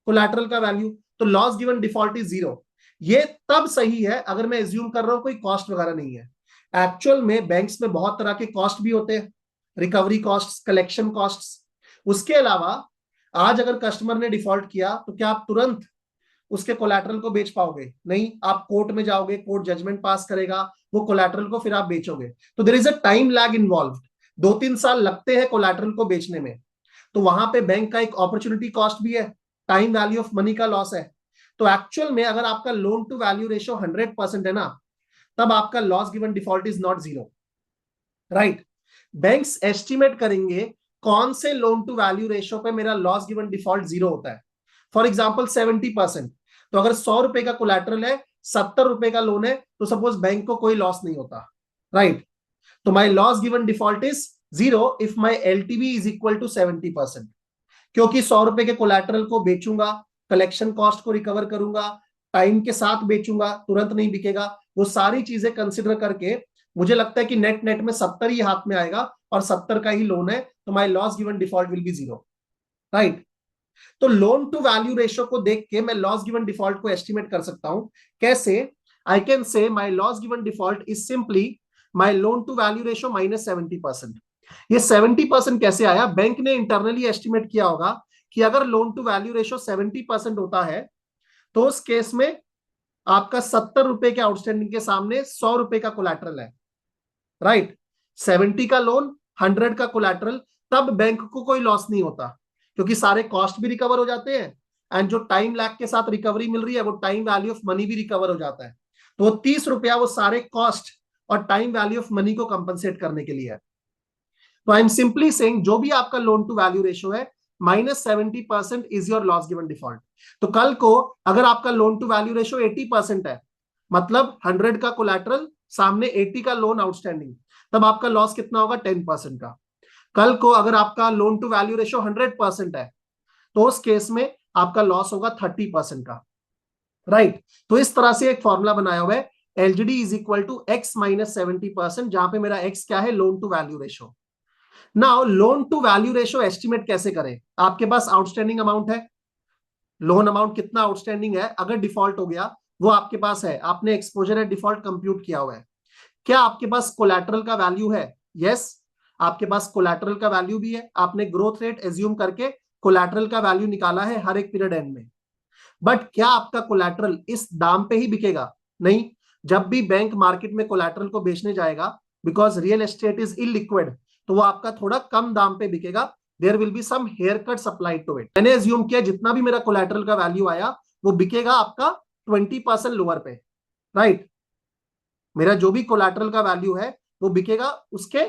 S1: कोलैटरल का वैल्यू, तो लॉस गिवन डिफॉल्ट इज 0। ये तब सही है अगर मैं एज्यूम कर रहा हूं कोई कॉस्ट वगैरह नहीं है। एक्चुअल में बैंक्स में बहुत तरह के कॉस्ट भी होते हैं, रिकवरी कॉस्ट, कलेक्शन कॉस्ट। उसके अलावा आज अगर कस्टमर ने डिफॉल्ट किया तो क्या आप तुरंत उसके कोलैटरल को बेच पाओगे? नहीं, आप कोर्ट में जाओगे, कोर्ट जजमेंट पास करेगा, वो कोलैटरल को फिर आप बेचोगे, तो there is a time lag involve, 2-3 साल लगते हैं कोलैटरल को बेचने में। तो वहां पे बैंक का एक अपॉर्चुनिटी कॉस्ट भी है, टाइम वैल्यू ऑफ मनी का लॉस है। तो एक्चुअल में अगर आपका लोन टू वैल्यू रेशियो 100% है ना, तब आपका loss given default is not 0, right. Banks estimate करेंगे कौन से लोन टू वैल्यू रेशियो पे मेरा लॉस गिवन डिफॉल्ट 0 होता है। फॉर एग्जाम्पल 70%, तो अगर 100 रुपए का कोलैटरल है, 70 रुपए का लोन है, तो सपोज बैंक को कोई लॉस नहीं होता, राइट। तो my loss given default is 0 if my LTV is equal to 70%, क्योंकि 100 रुपए के कोलैटरल को बेचूंगा, कलेक्शन कॉस्ट को रिकवर करूंगा, टाइम के साथ बेचूंगा, तुरंत नहीं बिकेगा, वो सारी चीजें कंसिडर करके मुझे लगता है कि नेट नेट में 70 ही हाथ में आएगा और 70 का ही लोन है, तो my loss given default will be 0, right. तो लोन टू वैल्यू रेशियो को देख के मैं लॉस गिवन डिफॉल्ट को एस्टिमेट कर सकता हूं। कैसे? I can say my loss given default is simply my loan to value ratio minus 70%। ये 70% कैसे आया? बैंक ने इंटरनली एस्टिमेट किया होगा कि अगर लोन टू वैल्यू रेशियो 70% होता है तो उस केस में आपका 70 रुपए के आउटस्टैंडिंग के सामने 100 रुपए का कोलैटरल है, राइट। 70 का लोन, 100 का कोलैटरल, तब बैंक को कोई लॉस नहीं होता क्योंकि सारे कॉस्ट भी रिकवर हो जाते हैं, एंड जो टाइम लैग के साथ रिकवरी मिल रही है वो टाइम वैल्यू ऑफ मनी भी रिकवर हो जाता है। तो वो 30 रुपया वो सारे कॉस्ट और टाइम वैल्यू ऑफ मनी को कंपनसेट करने के लिए है। तो आई एम सिंपली सेइंग जो भी आपका लोन टू वैल्यू रेशियो है -70% is your loss given default. तो कल को अगर आपका लोन टू वैल्यू रेशियो 80% है, मतलब 100 का कोलैटरल, सामने 80 का लोन आउटस्टैंडिंग, तब आपका लॉस कितना होगा? 10% का। कल को अगर आपका लोन टू वैल्यू रेशियो 100% है, तो उस केस में आपका लॉस होगा 30% का। राइट? तो इस तरह से एक फॉर्मूला बनाया हुआ है, LGD is equal to X minus 70%, जहां पे मेरा एक्स क्या है? Loan to value ratio. Now loan to value ratio estimate कैसे करें? आपके पास आउटस्टैंडिंग अमाउंट है, लोन अमाउंट कितना आउटस्टैंडिंग है, अगर डिफॉल्ट हो गया वो आपके पास है, आपने एक्सपोजर एट डिफॉल्ट कंप्यूट किया हुआ है। क्या आपके पास कोलैटरल का वैल्यू है? यस, आपके पास कोलैटरल का वैल्यू भी है, आपने ग्रोथ रेट एज्यूम करके कोलैटरल का वैल्यू निकाला है हर एक पीरियड एंड में। बट क्या आपका कोलैटरल इस दाम पे ही बिकेगा? नहीं। जब भी बैंक मार्केट में कोलैटरल को बेचने जाएगा, because real estate is illiquid, तो वो आपका थोड़ा कम दाम पे बिकेगा। There will be some haircut applied to it. मैंने एज्यूम किया जितना भी मेरा कोलैटरल का वैल्यू आया वो बिकेगा आपका 20% लोअर पे। राइट? मेरा जो भी कोलैटरल का वैल्यू है वो बिकेगा उसके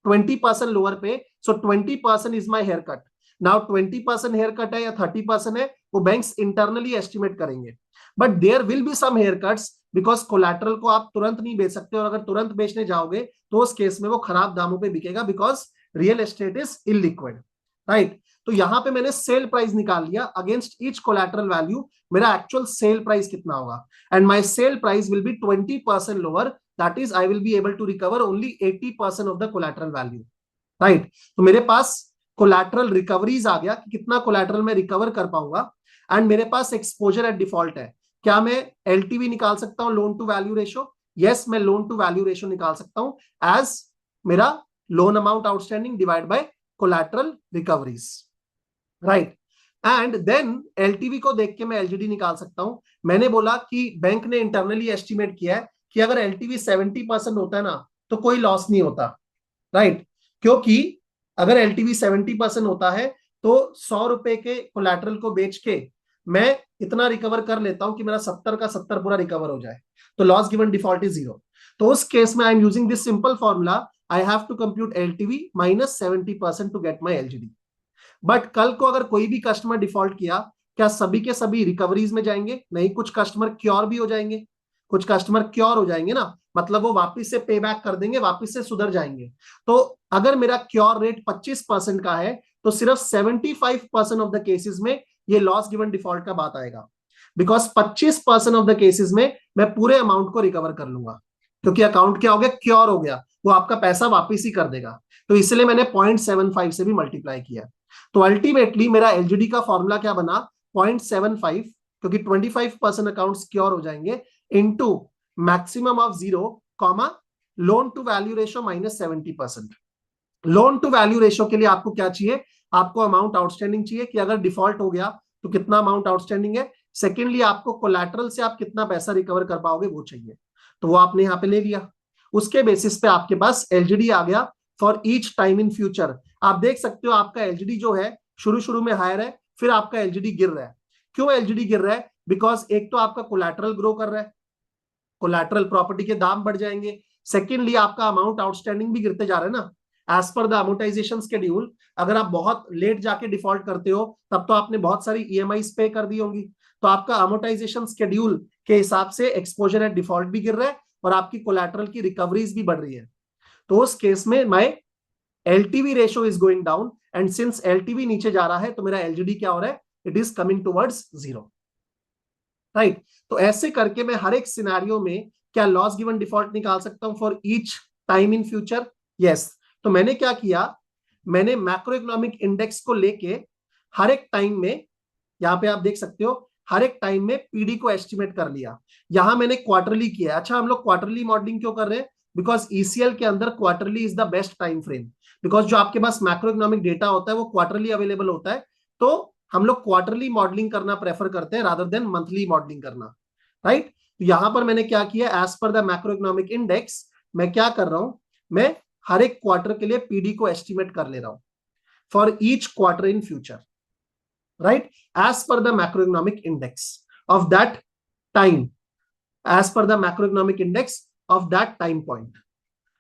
S1: 20% लोअर पे। So 20% is my haircut. Now 20% haircut है या 30% है, वो बैंक्स इंटरनली एस्टिमेट करेंगे। But there will be some haircuts, because collateral को आप तुरंत नहीं बेच सकते, और अगर तुरंत बेचने जाओगे तो उस केस में वो खराब दामों पे बिकेगा, because real estate is illiquid. Right? तो यहां पे मैंने सेल प्राइस निकाल लिया अगेंस्ट ईच कोलैटरल वैल्यू, मेरा एक्चुअल सेल प्राइस कितना होगा, and my sale price will be 20% lower. That is I will be able to recover only 80% of the collateral value. Right? तो मेरे पास कोलैटरल रिकवरीज आ गया कि कितना कोलैटरल मैं recover कर पाऊंगा, एंड मेरे पास एक्सपोजर एट डिफॉल्ट है। क्या मैं एलटीवी निकाल सकता हूं, loan to value ratio? Yes, मैं लोन टू वैल्यू रेशियो निकाल सकता हूं एज मेरा loan amount outstanding divide by collateral recoveries. Right? And then LTV को देख के मैं एलजीडी निकाल सकता हूं। मैंने बोला कि बैंक ने इंटरनली एस्टिमेट किया है कि अगर एलटीवी 70% होता है ना, तो कोई लॉस नहीं होता। राइट? क्योंकि अगर एलटीवी 70% होता है तो 100 रुपए के कोलैटरल को बेच के मैं इतना रिकवर कर लेता हूं कि मेरा 70 का 70 पूरा रिकवर हो जाए, तो लॉस गिवन डिफॉल्ट इज 0। तो उस केस में I am using this simple formula, I have to compute LTV -70% to get my LGD. But कल को अगर कोई भी कस्टमर डिफॉल्ट किया, क्या सभी के सभी रिकवरीज में जाएंगे? नहीं, कुछ कस्टमर क्योर भी हो जाएंगे। कुछ कस्टमर क्योर हो जाएंगे ना, मतलब वो वापस से पे बैक कर देंगे, वापस से सुधर जाएंगे। तो अगर मेरा क्योर रेट 25% का है, तो सिर्फ 75% ऑफ द केसेस में ये लॉस गिवन डिफॉल्ट का बात आएगा, बिकॉज 25% ऑफ द केसेस में मैं पूरे अमाउंट को रिकवर कर लूंगा, क्योंकि अकाउंट क्या हो गया? क्योर हो गया, वो आपका पैसा वापिस ही कर देगा। तो इसलिए मैंने 0.75 से भी मल्टीप्लाई किया। तो अल्टीमेटली मेरा एलजीडी का फॉर्मूला क्या बना? 0.75, क्योंकि 25% अकाउंट्स क्योर हो जाएंगे, into maximum of 0, comma loan to value ratio -70%। Loan to value ratio के लिए आपको क्या चाहिए? आपको अमाउंट आउटस्टैंडिंग चाहिए कि अगर डिफॉल्ट हो गया तो कितना अमाउंट आउटस्टैंडिंग है। सेकेंडली, आपको कोलैटरल से आप कितना पैसा रिकवर कर पाओगे वो चाहिए, तो वो आपने यहाँ पे ले लिया। उसके बेसिस पे आपके पास एलजीडी आ गया for each time in future. आप देख सकते हो आपका एलजीडी जो है शुरू शुरू में हायर है, फिर आपका एलजीडी गिर रहा है। क्यों एलजीडी गिर रहा है? बिकॉज एक तो आपका कोलैटरल ग्रो कर रहा है, कोलैटरल प्रॉपर्टी के दाम बढ़ जाएंगे। सेकेंडली, आपका अमाउंट आउटस्टैंडिंग भी गिरते जा रहा है ना, as per the amortization schedule. अगर आप बहुत लेट जाके डिफॉल्ट करते हो, तब तो आपने बहुत सारी ईएमआई पे कर दी होंगी, तो आपका अमोर्टाइजेशन शेड्यूल के हिसाब से एक्सपोजर एट डिफॉल्ट भी गिर रहा है और आपकी कोलैटरल की रिकवरीज भी बढ़ रही है। तो उस केस में my LTV ratio is going down, and since LTV नीचे जा रहा है तो मेरा एलजीडी क्या हो रहा है? It is coming towards 0। Right? तो ऐसे करके मैं हर एक सिनेरियो में क्या लॉस गिवन डिफॉल्ट निकाल सकता हूं for each time in future? Yes. तो मैंने क्या किया, मैंने मैक्रो इकोनॉमिक इंडेक्स को लेके हर एक टाइम में, यहां पे आप देख सकते हो, हर एक टाइम में पीडी को एस्टिमेट कर लिया। यहां मैंने क्वार्टरली किया। अच्छा, हम लोग क्वार्टरली मॉडलिंग क्यों कर रहे हैं? बिकॉज ईसीएल के अंदर quarterly is the best time frame, because जो आपके पास मैक्रो इकोनॉमिक डेटा होता है वो क्वार्टरली अवेलेबल होता है। तो हम लोग क्वार्टरली मॉडलिंग करना प्रेफर करते हैं रादर देन मंथली मॉडलिंग करना। राइट? तो यहां पर मैंने क्या किया, as per the macro economic index मैं क्या कर रहा हूं, मैं हर एक क्वार्टर के लिए पीडी को एस्टिमेट कर ले रहा हूं for each quarter in future. right, as per the macroeconomic index of that time, as per the macroeconomic index of that time point.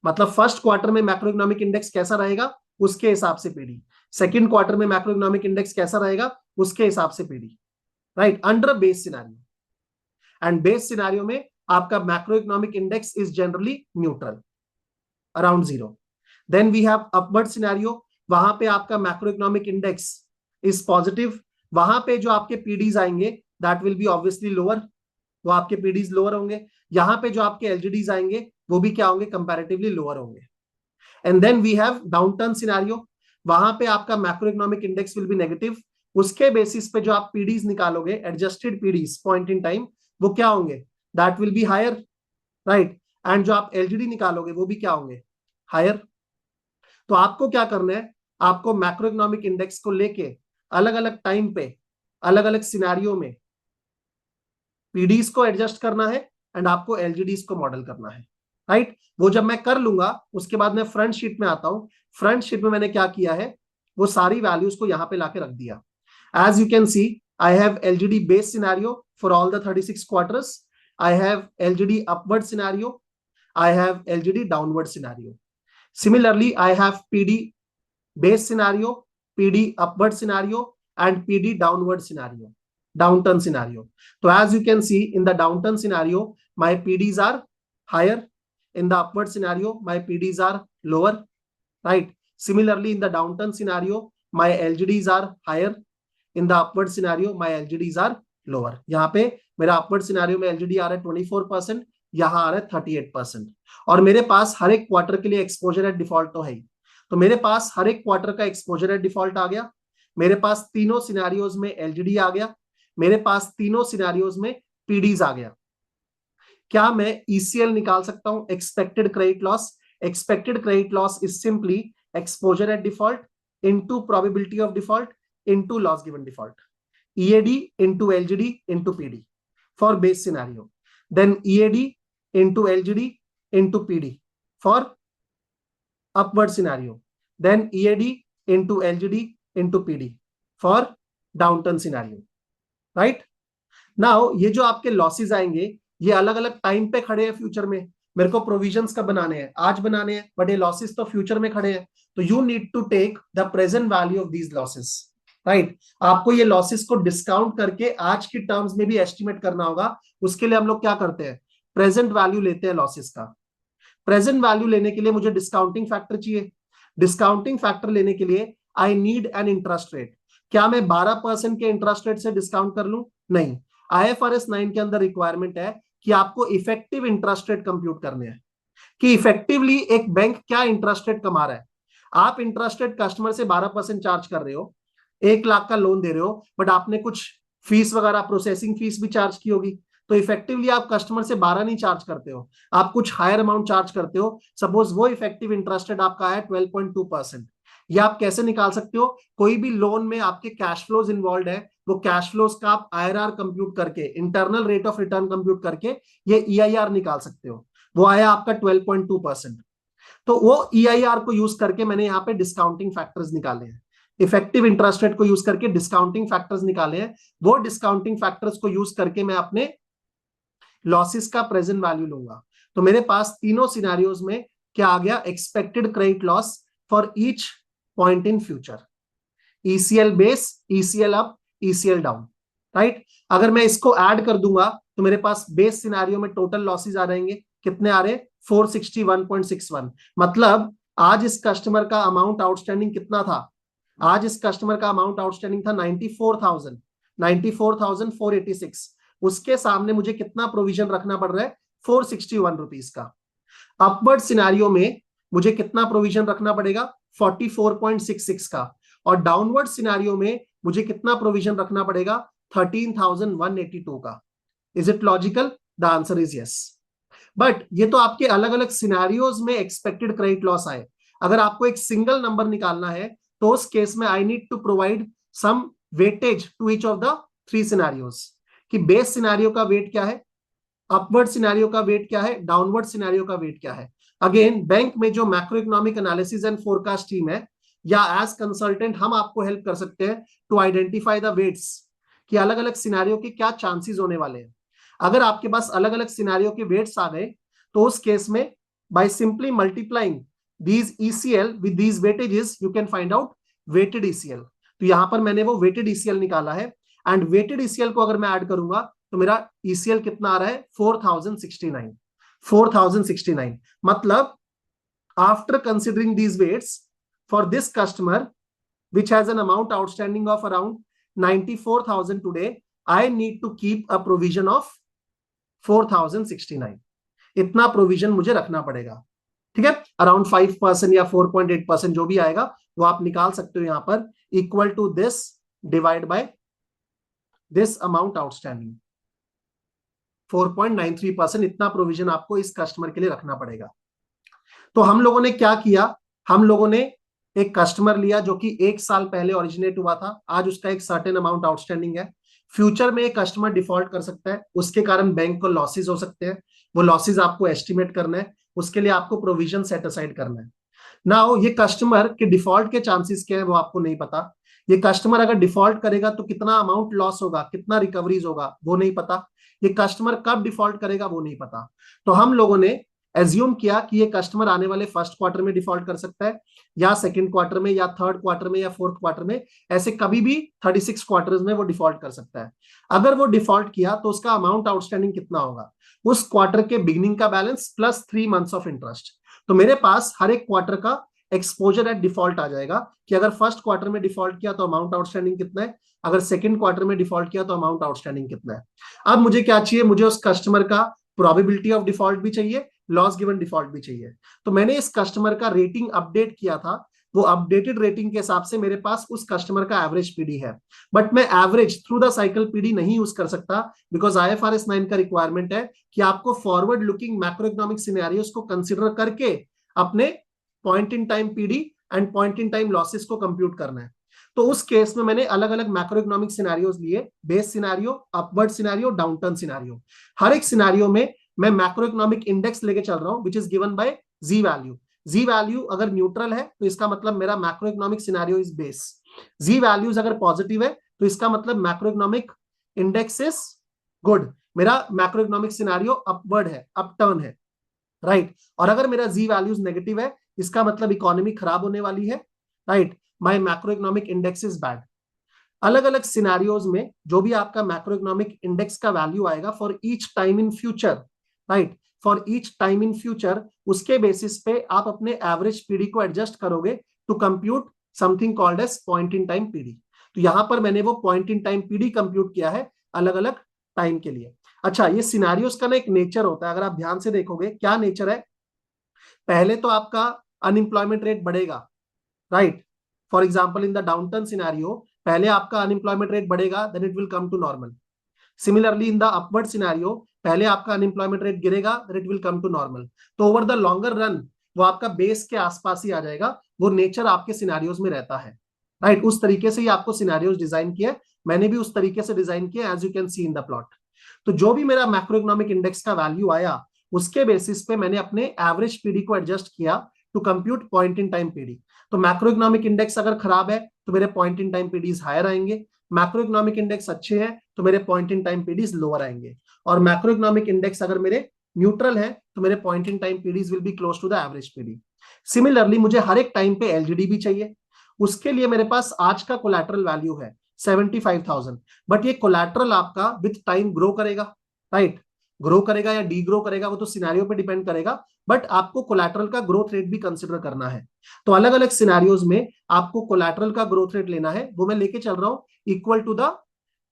S1: मतलब फर्स्ट क्वार्टर में मैक्रोइकोनॉमिक इंडेक्स कैसा रहेगा उसके हिसाब से पीडी, सेकंड क्वार्टर में मैक्रोइकोनॉमिक इंडेक्स कैसा रहेगा उसके हिसाब से PD, right, under base scenario. And base scenario में आपका macroeconomic index is generally neutral, around zero. Then we have upward scenario, वहां पे आपका मैक्रोइकोनॉमिक इंडेक्स इज पॉजिटिव, वहां पे जो आपके पीडीज आएंगे that will B obviously lower, वो आपके पीडीज लोअर होंगे. यहां पे जो आपके एलजीडीज आएंगे वो भी क्या होंगे, कंपैरेटिवली लोअर होंगे. And then we have downturn scenario, वहां पे आपका macroeconomic index will be negative, उसके बेसिस पे जो आप पीडीज निकालोगे, adjusted PDs point in time, वो क्या होंगे, that will be higher, right. And जो आप एलजीडी निकालोगे वो भी क्या होंगे, हायर. तो आपको क्या करना है, आपको मैक्रोइकोनॉमिक इंडेक्स को लेके अलग अलग टाइम पे अलग अलग सिनेरियो में पीडीज को एडजस्ट करना है एंड आपको एलजीडीज को मॉडल करना है, राइट. वो जब मैं कर लूंगा उसके बाद मैं फ्रंट शीट में आता हूं. फ्रंट शीट में मैंने क्या किया है, वो सारी वैल्यूज को यहां पे लाके रख दिया. As you can see, I have LGD base scenario for all the 36 quarters, I have LGD upward scenario, I have LGD downward scenario. Similarly, I have PD base scenario, PD upward scenario, and PD downward scenario, downturn scenario. So as you can see, in the downturn scenario, my PDs are higher. In the upward scenario, my PDs are lower, right? Similarly, in the downturn scenario, my LGDs are higher. In the upward scenario, my LGDs are lower. यहाँ पे मेरा upward scenario में LGD आ रहा है 24%, यहां आ रहा है 38%. और मेरे पास हर एक क्वार्टर के लिए एक्सपोजर एट डिफॉल्ट तो है ही, तो मेरे पास हर एक क्वार्टर का एक्सपोजर एट डिफॉल्ट आ गया. मेरे पास तीनों सिनेरियोज में एलजीडी आ गया, मेरे पास तीनों सिनेरियोज में पीडीज आ गया. क्या मैं ईसीएल निकाल सकता हूं, expected credit loss. Expected credit loss is simply exposure at default into probability of default into loss given default, EAD into LGD into PD for base scenario. Then EAD into LGD into PD for upward scenario, then EAD into LGD into PD for downturn scenario, right. Now ये जो आपके losses आएंगे ये अलग अलग time पे खड़े हैं फ्यूचर में. मेरे को प्रोविजंस कब बनाने हैं, आज बनाने हैं, बट ये लॉसेस तो फ्यूचर में खड़े हैं. तो you need to take the present value of these losses, right. आपको ये लॉसेस को डिस्काउंट करके आज की टर्म्स में भी एस्टिमेट करना होगा. उसके लिए हम लोग क्या करते हैं, प्रेजेंट वैल्यू लेते हैं लॉसेस का. प्रेजेंट वैल्यू लेने के लिए मुझे डिस्काउंटिंग फैक्टर चाहिए. डिस्काउंटिंग फैक्टर लेने के लिए I need an interest rate. क्या मैं 12% के इंटरेस्ट रेट से डिस्काउंट कर लूं, नहीं. IFRS 9 के अंदर रिक्वायरमेंट है कि आपको इफेक्टिव इंटरेस्ट रेट कंप्यूट करने हैं, कि इफेक्टिवली एक बैंक क्या इंटरेस्ट रेट कमा रहा है. आप इंटरेस्ट रेट कस्टमर से 12% चार्ज कर रहे हो, 1 लाख का लोन दे रहे हो, बट आपने कुछ फीस वगैरह प्रोसेसिंग फीस भी चार्ज की होगी, तो इफेक्टिवली आप कस्टमर से 12 नहीं चार्ज करते हो, आप कुछ हायर अमाउंट चार्ज करते हो. सपोज वो इफेक्टिव इंटरेस्ट रेट आपका है 12.2%. ये आप कैसे निकाल सकते हो, कोई भी लोन में आपके कैश फ्लोज इन्वॉल्व है, वो कैश फ्लोज का आप IRR कंप्यूट करके, internal rate of return compute करके ये EIR निकाल सकते हो. वो आया आपका 12.2%. तो वो EIR को यूज करके मैंने यहाँ पे डिस्काउंटिंग फैक्टर्स निकाले हैं, इफेक्टिव इंटरेस्ट रेट को यूज करके डिस्काउंटिंग फैक्टर्स निकाले हैं. वो डिस्काउंटिंग फैक्टर्स को यूज करके मैं अपने लॉसेस का प्रेजेंट वैल्यू लूंगा. तो मेरे पास तीनों सिनेरियोज में क्या आ गया, expected credit loss for each point in future, ECL base, ECL up, ECL down, right. अगर मैं इसको ऐड कर दूंगा तो मेरे पास बेस सिनेरियो में टोटल लॉसेस आ जाएंगे, कितने आ रहे, 461.61. मतलब आज इस कस्टमर का अमाउंट आउटस्टैंडिंग कितना था, आज इस कस्टमर का अमाउंट आउटस्टैंडिंग था 94,486. उसके सामने मुझे कितना प्रोविजन रखना पड़ रहा है, 461 रुपीज का. अपवर्ड सिनेरियो में मुझे कितना प्रोविजन रखना पड़ेगा, 44.66 का. और डाउनवर्ड सिनेरियो में मुझे कितना प्रोविजन रखना पड़ेगा, 13,182 का. Is it logical, the answer is yes. But ये तो आपके अलग अलग सिनेरियोज में एक्सपेक्टेड क्रेडिट लॉस आए. अगर आपको एक सिंगल नंबर निकालना है तो उस केस में I need to provide some weightage to each of the 3 scenarios, कि बेस सिनेरियो का वेट क्या है, अपवर्ड सिनेरियो का वेट क्या है, डाउनवर्ड सिनेरियो का वेट क्या है. अगेन बैंक में जो macro economic analysis and forecast team है या एज कंसल्टेंट हम आपको हेल्प कर सकते हैं टू आइडेंटिफाई द वेट्स कि अलग अलग सिनेरियो के क्या चांसेस होने वाले हैं। अगर आपके पास अलग अलग सिनेरियो के वेट्स आ गए तो उस केस में by simply multiplying these ECL with these weightages you can find out weighted ECL. तो यहां पर मैंने वो वेटेड ईसीएल निकाला है एंड वेटेड ईसीएल को अगर मैं ऐड करूंगा तो मेरा ईसीएल कितना आ रहा है 4069। 4069 मतलब after considering these waits for this customer which has an amount outstanding of around 94,000 today, I need to keep a provision of 4,069। इतना प्रोविजन मुझे रखना पड़ेगा, ठीक है। अराउंड 5% या 4.8% जो भी आएगा वो आप निकाल सकते हो यहां पर, equal to this divide by this amount outstanding 4.93%। इतना प्रोविजन आपको इस कस्टमर के लिए रखना पड़ेगा। तो हम लोगों ने क्या किया, हम लोगों ने एक कस्टमर लिया जो कि 1 साल पहले ओरिजिनेट हुआ था, आज उसका एक सर्टेन अमाउंट आउटस्टैंडिंग है। फ्यूचर में एक कस्टमर डिफॉल्ट कर सकता है, उसके कारण बैंक को लॉसेस हो सकते हैं, वो लॉसेस आपको एस्टिमेट करना है, उसके लिए आपको प्रोविजन सेट असाइड करना है। नाउ ये कस्टमर के डिफॉल्ट के चांसेस क्या है वो आपको नहीं पता। ये कस्टमर अगर डिफॉल्ट करेगा तो कितना अमाउंट लॉस होगा, कितना रिकवरीज होगा वो नहीं पता। ये कस्टमर कब डिफॉल्ट करेगा वो नहीं पता। तो हम लोगों ने एज्यूम किया कि ये कस्टमर आने वाले फर्स्ट क्वार्टर में डिफॉल्ट कर सकता है, या सेकंड क्वार्टर में, या थर्ड क्वार्टर में, या फोर्थ क्वार्टर में, ऐसे कभी भी 36 क्वार्टर्स में वो डिफॉल्ट कर सकता है। अगर वो डिफॉल्ट किया तो उसका अमाउंट आउटस्टैंडिंग कितना होगा, उस क्वार्टर के बिगिनिंग का balance plus 3 months of interest. तो मेरे पास हर एक क्वार्टर का एक्सपोजर एट डिफॉल्ट आ जाएगा कि अगर फर्स्ट क्वार्टर में डिफॉल्ट किया तो अमाउंट आउटस्टैंडिंग कितना है, अगर सेकंड क्वार्टर में डिफॉल्ट किया तो अमाउंट आउटस्टैंडिंग कितना है। अब मुझे क्या चाहिए, मुझे उस कस्टमर का प्रोबेबिलिटी ऑफ डिफॉल्ट भी चाहिए, लॉस गिवन डिफॉल्ट भी चाहिए। तो मैंने इस कस्टमर का रेटिंग अपडेट किया था, वो अपडेटेड रेटिंग के हिसाब से मेरे पास उस कस्टमर का एवरेज पीडी है, बट मैं average through the cycle PD नहीं यूज कर सकता, बिकॉज आईएफआरएस 9 का रिक्वायरमेंट है कि आपको forward looking macro economic scenarios को कंसीडर करके अपने point in time PD and point in time losses को कंप्यूट करना है। तो उस केस में मैंने अलग अलग मैक्रो इकोनॉमिक सिनेरियोस लिए, base scenario, upward scenario, downturn scenario. हर एक सिनेरियो में मैं मैक्रो इकोनॉमिक इंडेक्स लेके चल रहा हूं which is given by G value. G value अगर न्यूट्रल है तो इसका मतलब मेरा macro economic scenario is base. G values अगर पॉजिटिव है तो इसका मतलब macro economic index is good, मेरा मैक्रो इकोनॉमिक सिनेरियो अपवर्ड है, अपटर्न है, राइट। और अगर मेरा जी वैल्यूज नेगेटिव है इसका मतलब इकोनॉमी खराब होने वाली है, right. My macro economic index is bad. अलग अलग सिनेरियोज में जो भी आपका मैक्रो इकोनॉमिक इंडेक्स का वैल्यू आएगा for each time in future, right, for each time in future, उसके बेसिस पे आप अपने एवरेज पीडी को एडजस्ट करोगे to compute something called as point in time PD. तो यहां पर मैंने वो point in time PD compute किया है अलग अलग टाइम के लिए। अच्छा, ये सिनेरियोस का ना एक नेचर होता है, अगर आप ध्यान से देखोगे क्या नेचर है। पहले तो आपका अनएम्प्लॉयमेंट रेट बढ़ेगा, right. For example in the downturn scenario पहले आपका अनएम्प्लॉयमेंट रेट बढ़ेगा, then it will come to normal. Similarly in the upward scenario पहले आपका अनएम्प्लॉयमेंट रेट गिरेगा, then it will come to normal. तो ओवर द लॉन्गर रन वो आपका base के आसपास ही आ जाएगा, वो नेचर आपके सिनेरियोज में रहता है, राइट। उस तरीके से ही आपको सिनेरियोज डिजाइन किए, मैंने भी उस तरीके से डिजाइन किया as you can see in the plot. तो जो भी मेरा मैक्रो इकोनॉमिक इंडेक्स का वैल्यू आया उसके बेसिस पे मैंने अपने एवरेज पीडी को एडजस्ट किया to compute point in time PD. तो मैक्रो इकोनॉमिक इंडेक्स अगर खराब है तो मेरे point in time PDs higher आएंगे, मैक्रो इकोनॉमिक इंडेक्स अच्छे हैं तो मेरे point in time PDs lower आएंगे, और मैक्रो इकोनॉमिक इंडेक्स अगर मेरे न्यूट्रल है तो मेरे point in time PDs will be close to the average PD. Similarly मुझे हर एक टाइम पे एलजीडी भी चाहिए, उसके लिए मेरे पास आज का कोलैटरल वैल्यू है 75,000, बट ये कोलैटरल आपका विथ टाइम ग्रो करेगा, राइट। ग्रो करेगा या डी ग्रो करेगा वो तो सिनेरियो पे डिपेंड करेगा, बट आपको कोलैटरल का ग्रोथ रेट भी कंसिडर करना है। तो अलग अलग सिनेरियोज में आपको कोलैटरल का ग्रोथ रेट लेना है, वो मैं लेके चल रहा हूं equal to the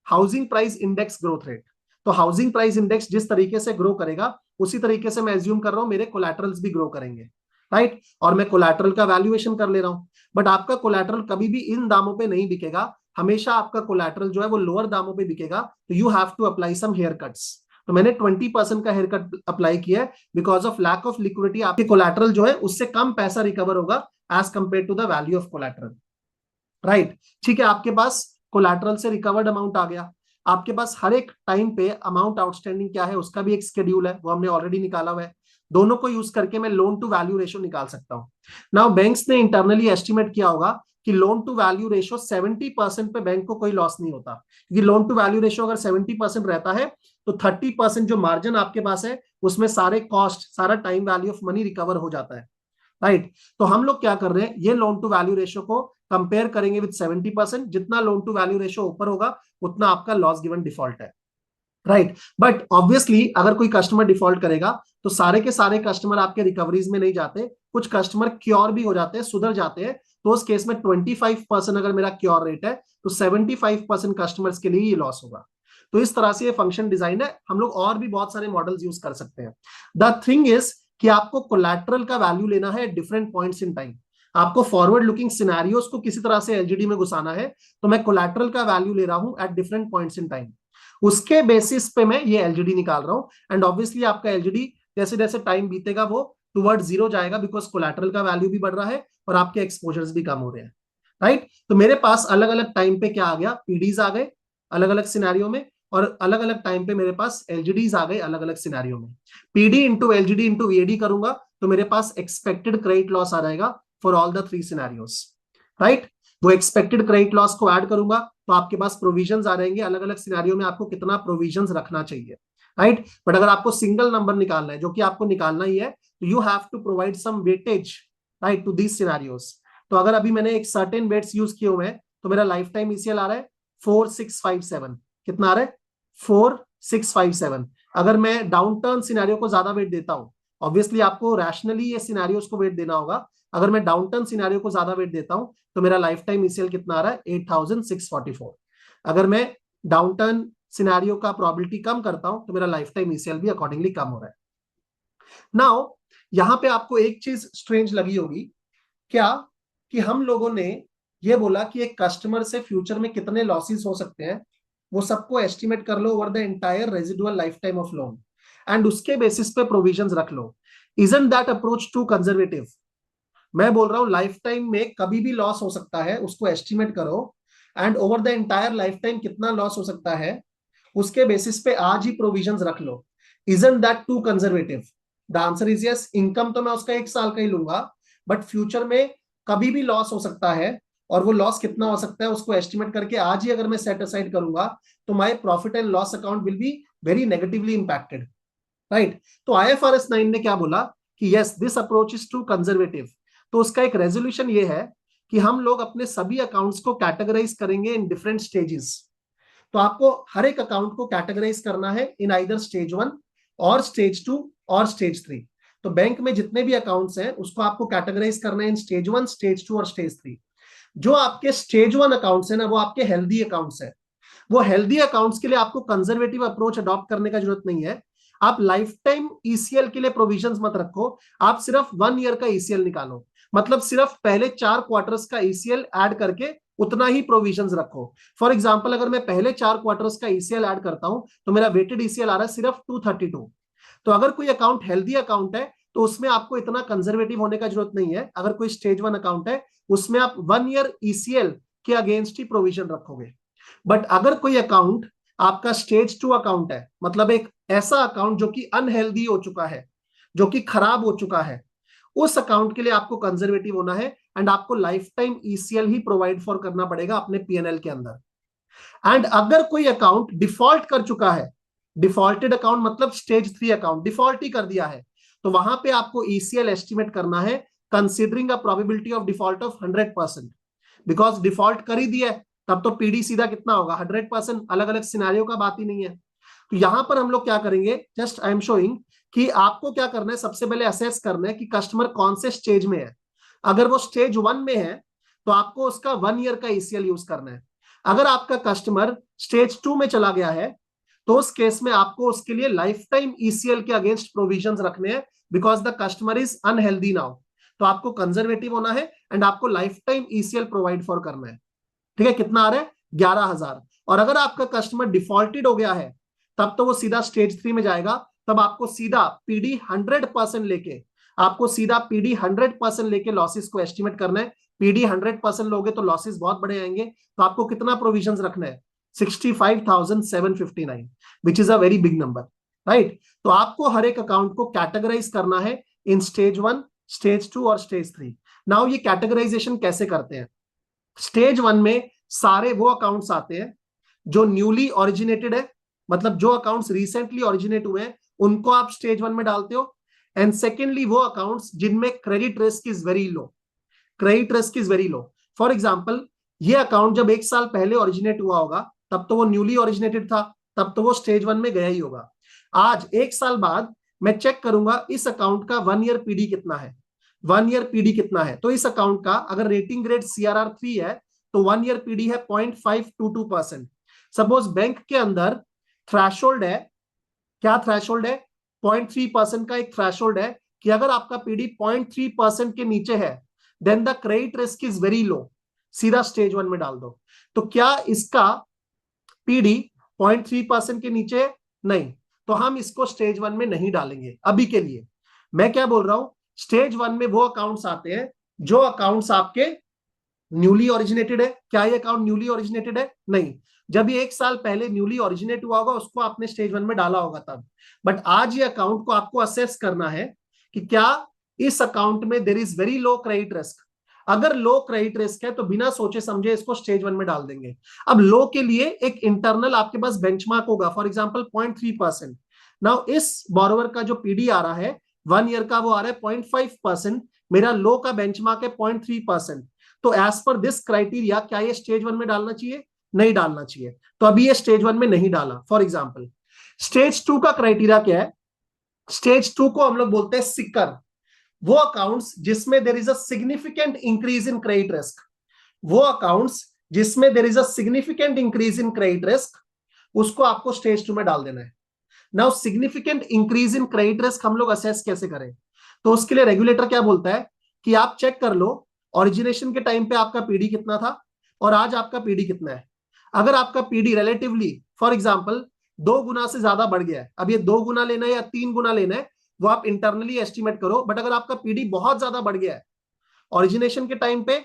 S1: housing price index growth rate. तो हाउसिंग प्राइस इंडेक्स जिस तरीके से ग्रो करेगा उसी तरीके से मैं एज्यूम कर रहा हूं मेरे कोलैटरल्स भी ग्रो करेंगे, राइट। और मैं कोलैटरल का वैल्यूएशन कर ले रहा हूं, बट आपका कोलैटरल कभी भी इन दामों पे नहीं बिकेगा, हमेशा आपका कोलैटरल जो है वो लोअर दामों पे बिकेगा। तो you have to apply some haircuts. तो मैंने 20% का हेयर कट अप्लाई किया है, because of lack of liquidity आपके कोलैटरल जो है उससे कम पैसा रिकवर होगा as compare to the value of collateral, right. ठीक है, आपके पास कोलैटरल से रिकवर्ड अमाउंट आ गया, आपके पास हर एक टाइम पे अमाउंट आउटस्टैंडिंग क्या है उसका भी एक शेड्यूल है, वो हमने ऑलरेडी निकाला हुआ है। दोनों को यूज करके मैं लोन टू वैल्यू रेशियो निकाल सकता हूं। नाउ बैंक्स ने इंटरनली एस्टिमेट किया होगा कि लोन टू वैल्यू रेशियो 70% पे बैंक को कोई लॉस नहीं होता, क्योंकि लोन टू वैल्यू रेशियो अगर 70% रहता है तो 30% जो मार्जिन आपके पास है उसमें सारे कॉस्ट, सारा time value of money recover हो जाता है, राइट। तो हम लोग क्या कर रहे हैं, ये लोन टू वैल्यू रेशियो को कंपेयर करेंगे विद 70%। जितना लोन टू वैल्यू रेशियो ऊपर होगा उतना आपका लॉस गिवन डिफॉल्ट है, राइट। बट ऑब्वियसली अगर कोई कस्टमर डिफॉल्ट करेगा तो सारे के सारे कस्टमर आपके रिकवरीज में नहीं जाते, कुछ कस्टमर क्योर भी हो जाते हैं, सुधर जाते हैं। तो उस केस में 25% अगर मेरा क्योर रेट है तो 75% कस्टमर्स के लिए ये लॉस होगा। तो इस तरह से ये फंक्शन डिजाइन है। हम लोग और भी बहुत सारे मॉडल्स यूज कर सकते हैं। द थिंग इज कि आपको कोलैटरल का वैल्यू लेना है डिफरेंट पॉइंट्स इन टाइम। आपको फॉरवर्ड लुकिंग सिनेरियोस को किसी तरह से एलजीडी में घुसाना है, तो मैं कोलैटरल का वैल्यू ले रहा हूं at different points in time. उसके बेसिस पे मैं ये एलजीडी निकाल रहा हूं। एंड ऑब्वियसली आपका एलजीडी जैसे जैसे टाइम बीतेगा वो टुवर्ड जीरो जाएगा, बिकॉज कोलैटरल का वैल्यू भी बढ़ रहा है और आपके एक्सपोजर्स भी कम हो रहे हैं, राइट। तो मेरे पास अलग अलग टाइम पे क्या आ गया, पीडीज आ गए अलग अलग सिनेरियो में, और अलग अलग टाइम पे मेरे पास एलजीडीज आ गए अलग अलग सिनेरियो में। पीडी इंटू एलजीडी इंटू वीएडी करूंगा तो मेरे पास एक्सपेक्टेड क्रेडिट लॉस आ जाएगा for all the 3 scenarios, right. वो एक्सपेक्टेड क्रेडिट लॉस को ऐड करूंगा तो आपके पास प्रोविजंस आ रहेंगे अलग अलग सिनेरियो में, आपको कितना प्रोविजंस रखना चाहिए, राइट। बट अगर आपको सिंगल नंबर निकालना है, जो कि आपको निकालना ही है, तो you have to provide some weightage, right, to these scenarios. तो अगर अभी मैंने एक सर्टेन वेट्स यूज किए हुए हैं तो मेरा लाइफ टाइम ईसीएल आ रहा है 4657। कितना आ रहा है? 4657। अगर मैं डाउन टर्न सिनेरियो को ज्यादा वेट देता हूं, ऑब्वियसली आपको रैशनली ये सिनेरियोस को वेट देना होगा। अगर मैं डाउन टर्न सिनेरियो को ज्यादा वेट देता हूं तो मेरा लाइफ टाइम ईसीएल कितना आ रहा है? 8644। अगर मैं डाउन टर्न सिनेरियो का प्रोबेबिलिटी कम करता हूं तो मेरा लाइफ टाइम ईसीएल भी अकॉर्डिंगली कम हो रहा है। नाउ यहां पे आपको एक चीज स्ट्रेंज लगी होगी क्या, कि हम लोगों ने ये बोला कि एक कस्टमर से फ्यूचर में कितने लॉसेस हो सकते हैं वो सबको एस्टिमेट कर लो over the entire residual life time of loan, and उसके बेसिस पे प्रोविजंस रख लो। Isn't that approach too conservative? मैं बोल रहा हूं लाइफ टाइम में कभी भी लॉस हो सकता है, उसको एस्टिमेट करो, and over the entire life time कितना लॉस हो सकता है उसके बेसिस पे आज ही प्रोविजंस रख लो। Isn't that too conservative? The answer is yes. Income तो मैं उसका 1 साल का ही लूंगा, बट फ्यूचर में कभी भी लॉस हो सकता है, और वो लॉस कितना हो सकता है उसको एस्टिमेट करके आज ही अगर मैं सेट असाइड करूंगा तो my profit and loss account will be very negatively impacted, right. तो आईएफआरएस 9 ने क्या बोला कि yes this approach is too conservative. तो उसका एक रेजोल्यूशन ये है कि हम लोग अपने सभी अकाउंट्स को कैटेगराइज करेंगे इन डिफरेंट स्टेजेस। तो आपको हर एक अकाउंट को कैटेगराइज करना है इन आइदर स्टेज 1 और स्टेज 2 और स्टेज 3। तो बैंक में जितने भी अकाउंट्स हैं उसको आपको कैटेगराइज करना है इन स्टेज 1, स्टेज 2 और स्टेज 3। जो आपके स्टेज 1 अकाउंट्स है ना, वो आपके हेल्दी अकाउंट्स है। वो हेल्दी अकाउंट्स के लिए आपको कंजर्वेटिव अप्रोच अडॉप्ट करने का जरूरत नहीं है। आप लाइफ टाइम ईसीएल के लिए प्रोविजंस मत रखो, आप सिर्फ 1 ईयर का ईसीएल निकालो। मतलब सिर्फ पहले 4 क्वार्टर्स का ईसीएल ऐड करके उतना ही प्रोविजंस रखो। फॉर एग्जांपल अगर मैं पहले 4 क्वार्टर्स का ईसीएल ऐड करता हूं तो मेरा वेटेड ईसीएल आ रहा है सिर्फ 232। तो अगर कोई अकाउंट हेल्दी अकाउंट है तो उसमें आपको इतना कंजर्वेटिव होने का जरूरत नहीं है। अगर कोई स्टेज 1 अकाउंट है उसमें आप 1 ईयर ईसीएल के अगेंस्ट ही प्रोविजन रखोगे। बट अगर कोई अकाउंट आपका स्टेज 2 अकाउंट है, मतलब एक ऐसा अकाउंट जो कि अनहेल्दी हो चुका है, जो कि खराब हो चुका है, उस अकाउंट के लिए आपको कंजर्वेटिव होना है एंड आपको life time ECL he provide for करना पड़ेगा अपने पीएनएल के अंदर। एंड अगर कोई अकाउंट डिफॉल्ट कर चुका है, डिफॉल्टेड अकाउंट मतलब स्टेज 3 अकाउंट डिफॉल्ट ही कर दिया है, तो वहां पे आपको ईसीएल एस्टिमेट करना है considering a probability of default of 100%। Because default कर ही दिया तब तो पीडी सीधा कितना होगा? 100%। अलग अलग सिनेरियो का बात ही नहीं है। तो यहां पर हम लोग क्या करेंगे, जस्ट आई एम शोइंग कि आपको क्या करना है, सबसे पहले असेस करना है कि कस्टमर कौन से स्टेज में है। अगर वो स्टेज 1 में है तो आपको उसका 1 ईयर का ईसीएल यूज करना है। अगर आपका कस्टमर स्टेज 2 में चला गया है तो उस केस में आपको उसके लिए लाइफ टाइम ईसीएल के अगेंस्ट प्रोविजंस रखने हैं, because the customer is unhealthy now. तो आपको कंजर्वेटिव होना है एंड आपको life time ECL provide for करना है। ठीक है, कितना आ रहा है? 11,000। और अगर आपका कस्टमर डिफॉल्टेड हो गया है तब तो वो सीधा स्टेज 3 में जाएगा। तब आपको सीधा पीडी 100% लेके, आपको सीधा पीडी 100% लेके लॉसेस को एस्टिमेट करना है। पीडी 100% लोगे तो लॉसेस बहुत बड़े आएंगे। तो आपको कितना प्रोविजंस रखना है? 65,759, which is a very big number, right. तो आपको हर एक अकाउंट को कैटेगराइज करना है इन स्टेज 1, स्टेज 2 और स्टेज 3। नाउ ये कैटेगराइजेशन कैसे करते हैं? स्टेज 1 में सारे वो अकाउंट्स आते हैं जो न्यूली ओरिजिनेटेड है, मतलब जो अकाउंट्स रिसेंटली ओरिजिनेट हुए हैं उनको आप स्टेज 1 में डालते हो। एंड सेकेंडली वो अकाउंट्स जिनमें credit risk is very low, credit risk is very low. For example, ये अकाउंट जब 1 साल पहले ओरिजिनेट हुआ होगा तब तो वो न्यूली ओरिजिनेटेड था, तब तो वो स्टेज 1 में गया ही होगा। आज 1 साल बाद मैं चेक करूंगा इस अकाउंट का 1 ईयर पीडी कितना है, 1 ईयर पीडी कितना है। तो इस अकाउंट का अगर रेटिंग ग्रेड CRR 3 है तो 1 ईयर पीडी है 0.522%। सपोज बैंक के अंदर थ्रेशोल्ड है, क्या थ्रेशोल्ड है? 0.3% का एक थ्रेशोल्ड है कि अगर आपका पीडी 0.3% के नीचे है then the credit risk is very low, सीधा स्टेज 1 में डाल दो। तो क्या इसका पीडी 0.3% के नीचे? नहीं, तो हम इसको स्टेज 1 में नहीं डालेंगे अभी के लिए। मैं क्या बोल रहा हूं, स्टेज 1 में वो अकाउंट्स आते हैं जो अकाउंट्स आपके न्यूली ओरिजिनेटेड है। क्या ये अकाउंट न्यूली ओरिजिनेटेड है? नहीं। जब ये 1 साल पहले न्यूली ओरिजिनेट हुआ होगा उसको आपने स्टेज 1 में डाला होगा तब। बट आज ये अकाउंट को आपको असेस करना है कि क्या इस अकाउंट में there is very low credit risk. अगर लो क्रेडिट रिस्क है तो बिना सोचे समझे इसको स्टेज 1 में डाल देंगे। अब लो के लिए एक इंटरनल आपके पास बेंचमार्क होगा, फॉर एग्जांपल 0.3%। नाउ इस बोरोवर का जो पीडी आ रहा है 1 ईयर का वो आ रहा है 0.5%, मेरा लो का बेंचमार्क है 0.3%। तो एज पर दिस क्राइटेरिया क्या ये स्टेज 1 में डालना चाहिए? नहीं डालना चाहिए। तो अभी ये स्टेज 1 में नहीं डाला। फॉर एग्जांपल, स्टेज 2 का क्राइटेरिया क्या है? स्टेज 2 को हम लोग बोलते हैं सिकर, वो अकाउंट्स जिसमें there is a significant increase in credit risk, वो अकाउंट्स जिसमें there is a significant increase in credit risk, उसको आपको स्टेज 2 में डाल देना है। Now significant increase in credit risk हम लोग असेस कैसे करें? तो उसके लिए रेगुलेटर क्या बोलता है कि आप चेक कर लो ओरिजिनेशन के टाइम पे आपका पीडी कितना था और आज आपका पीडी कितना है। अगर आपका पीडी रिलेटिवली फॉर एग्जांपल 2 गुना से ज्यादा बढ़ गया है, अब ये 2 गुना लेना है या 3 गुना लेना है वो आप इंटरनली एस्टिमेट करो। बट अगर आपका पीडी बहुत ज्यादा बढ़ गया है ओरिजिनेशन के टाइम पे,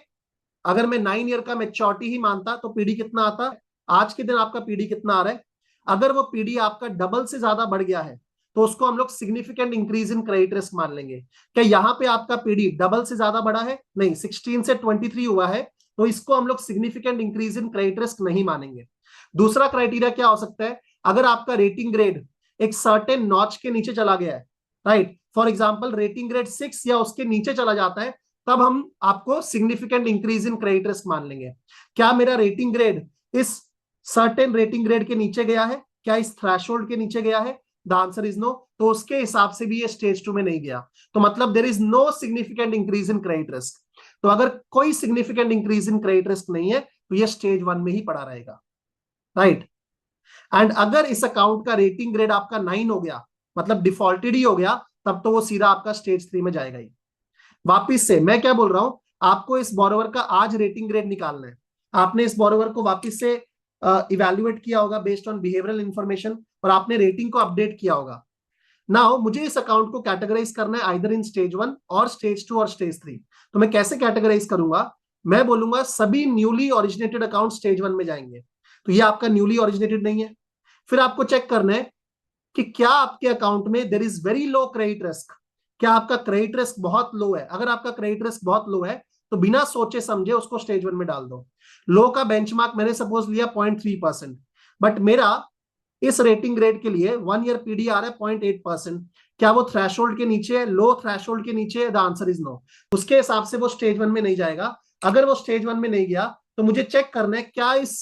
S1: अगर मैं 9 ईयर का मेच्योरिटी ही मानता तो पीडी कितना आता, आज के दिन आपका पीडी कितना आ रहा है? अगर वो पीडी आपका डबल से ज्यादा बढ़ गया है तो उसको हम लोग significant increase in credit risk मान लेंगे। क्या यहाँ पे आपका पीडी डबल से ज्यादा बढ़ा है? नहीं, 16 से 23 हुआ है, तो इसको हम लोग significant increase in credit risk नहीं मानेंगे। दूसरा क्राइटेरिया क्या हो सकता है? अगर आपका रेटिंग ग्रेड एक सर्टेन नॉच के नीचे चला गया है, right, for example rating grade 6 या उसके नीचे चला जाता है, तब हम आपको significant increase in credit risk मान लेंगे। क्या मेरा रेटिंग ग्रेड इस सर्टेन रेटिंग ग्रेड के नीचे गया है? क्या इस थ्रेशोल्ड के नीचे गया है? The answer is no. तो उसके हिसाब से भी ये स्टेज 2 में नहीं गया, तो मतलब there is no significant increase in credit risk. तो अगर कोई significant increase in credit risk नहीं है तो ये स्टेज 1 में ही पड़ा रहेगा, राइट। एंड अगर इस अकाउंट का रेटिंग ग्रेड आपका 9 हो गया, मतलब डिफॉल्टेड ही हो गया, तब तो वो सीधा आपका स्टेज 3 में जाएगा ही। वापिस से मैं क्या बोल रहा हूं, आपको इस बोरोवर का आज रेटिंग ग्रेड निकालना है। आपने इस बोरोवर को वापिस से इवैल्यूएट किया होगा बेस्ड ऑन बिहेवियरल इंफॉर्मेशन और आपने रेटिंग को अपडेट किया होगा। नाउ मुझे इस अकाउंट को कैटेगराइज करना है आइदर इन स्टेज 1 और स्टेज 2 और स्टेज 3। तो मैं कैसे कैटेगराइज करूंगा? मैं बोलूंगा सभी न्यूली ओरिजिनेटेड अकाउंट स्टेज 1 में जाएंगे, तो ये आपका न्यूली ओरिजिनेटेड नहीं है। फिर आपको चेक करना है कि क्या आपके अकाउंट में there is very low credit risk, क्या आपका क्रेडिट रिस्क बहुत लो है। अगर आपका क्रेडिट रिस्क बहुत लो है तो बिना सोचे समझे उसको स्टेज 1 में डाल दो। लो का बेंचमार्क मैंने सपोज लिया 0.3%, बट मेरा इस रेटिंग ग्रेड के लिए 1 ईयर पीडी आ रहा है 0.8%। क्या वो थ्रेशोल्ड के नीचे है? लो थ्रेशोल्ड के नीचे है? The answer is no. उसके हिसाब से वो स्टेज 1 में नहीं जाएगा। अगर वो स्टेज 1 में नहीं गया तो मुझे चेक करना है क्या इस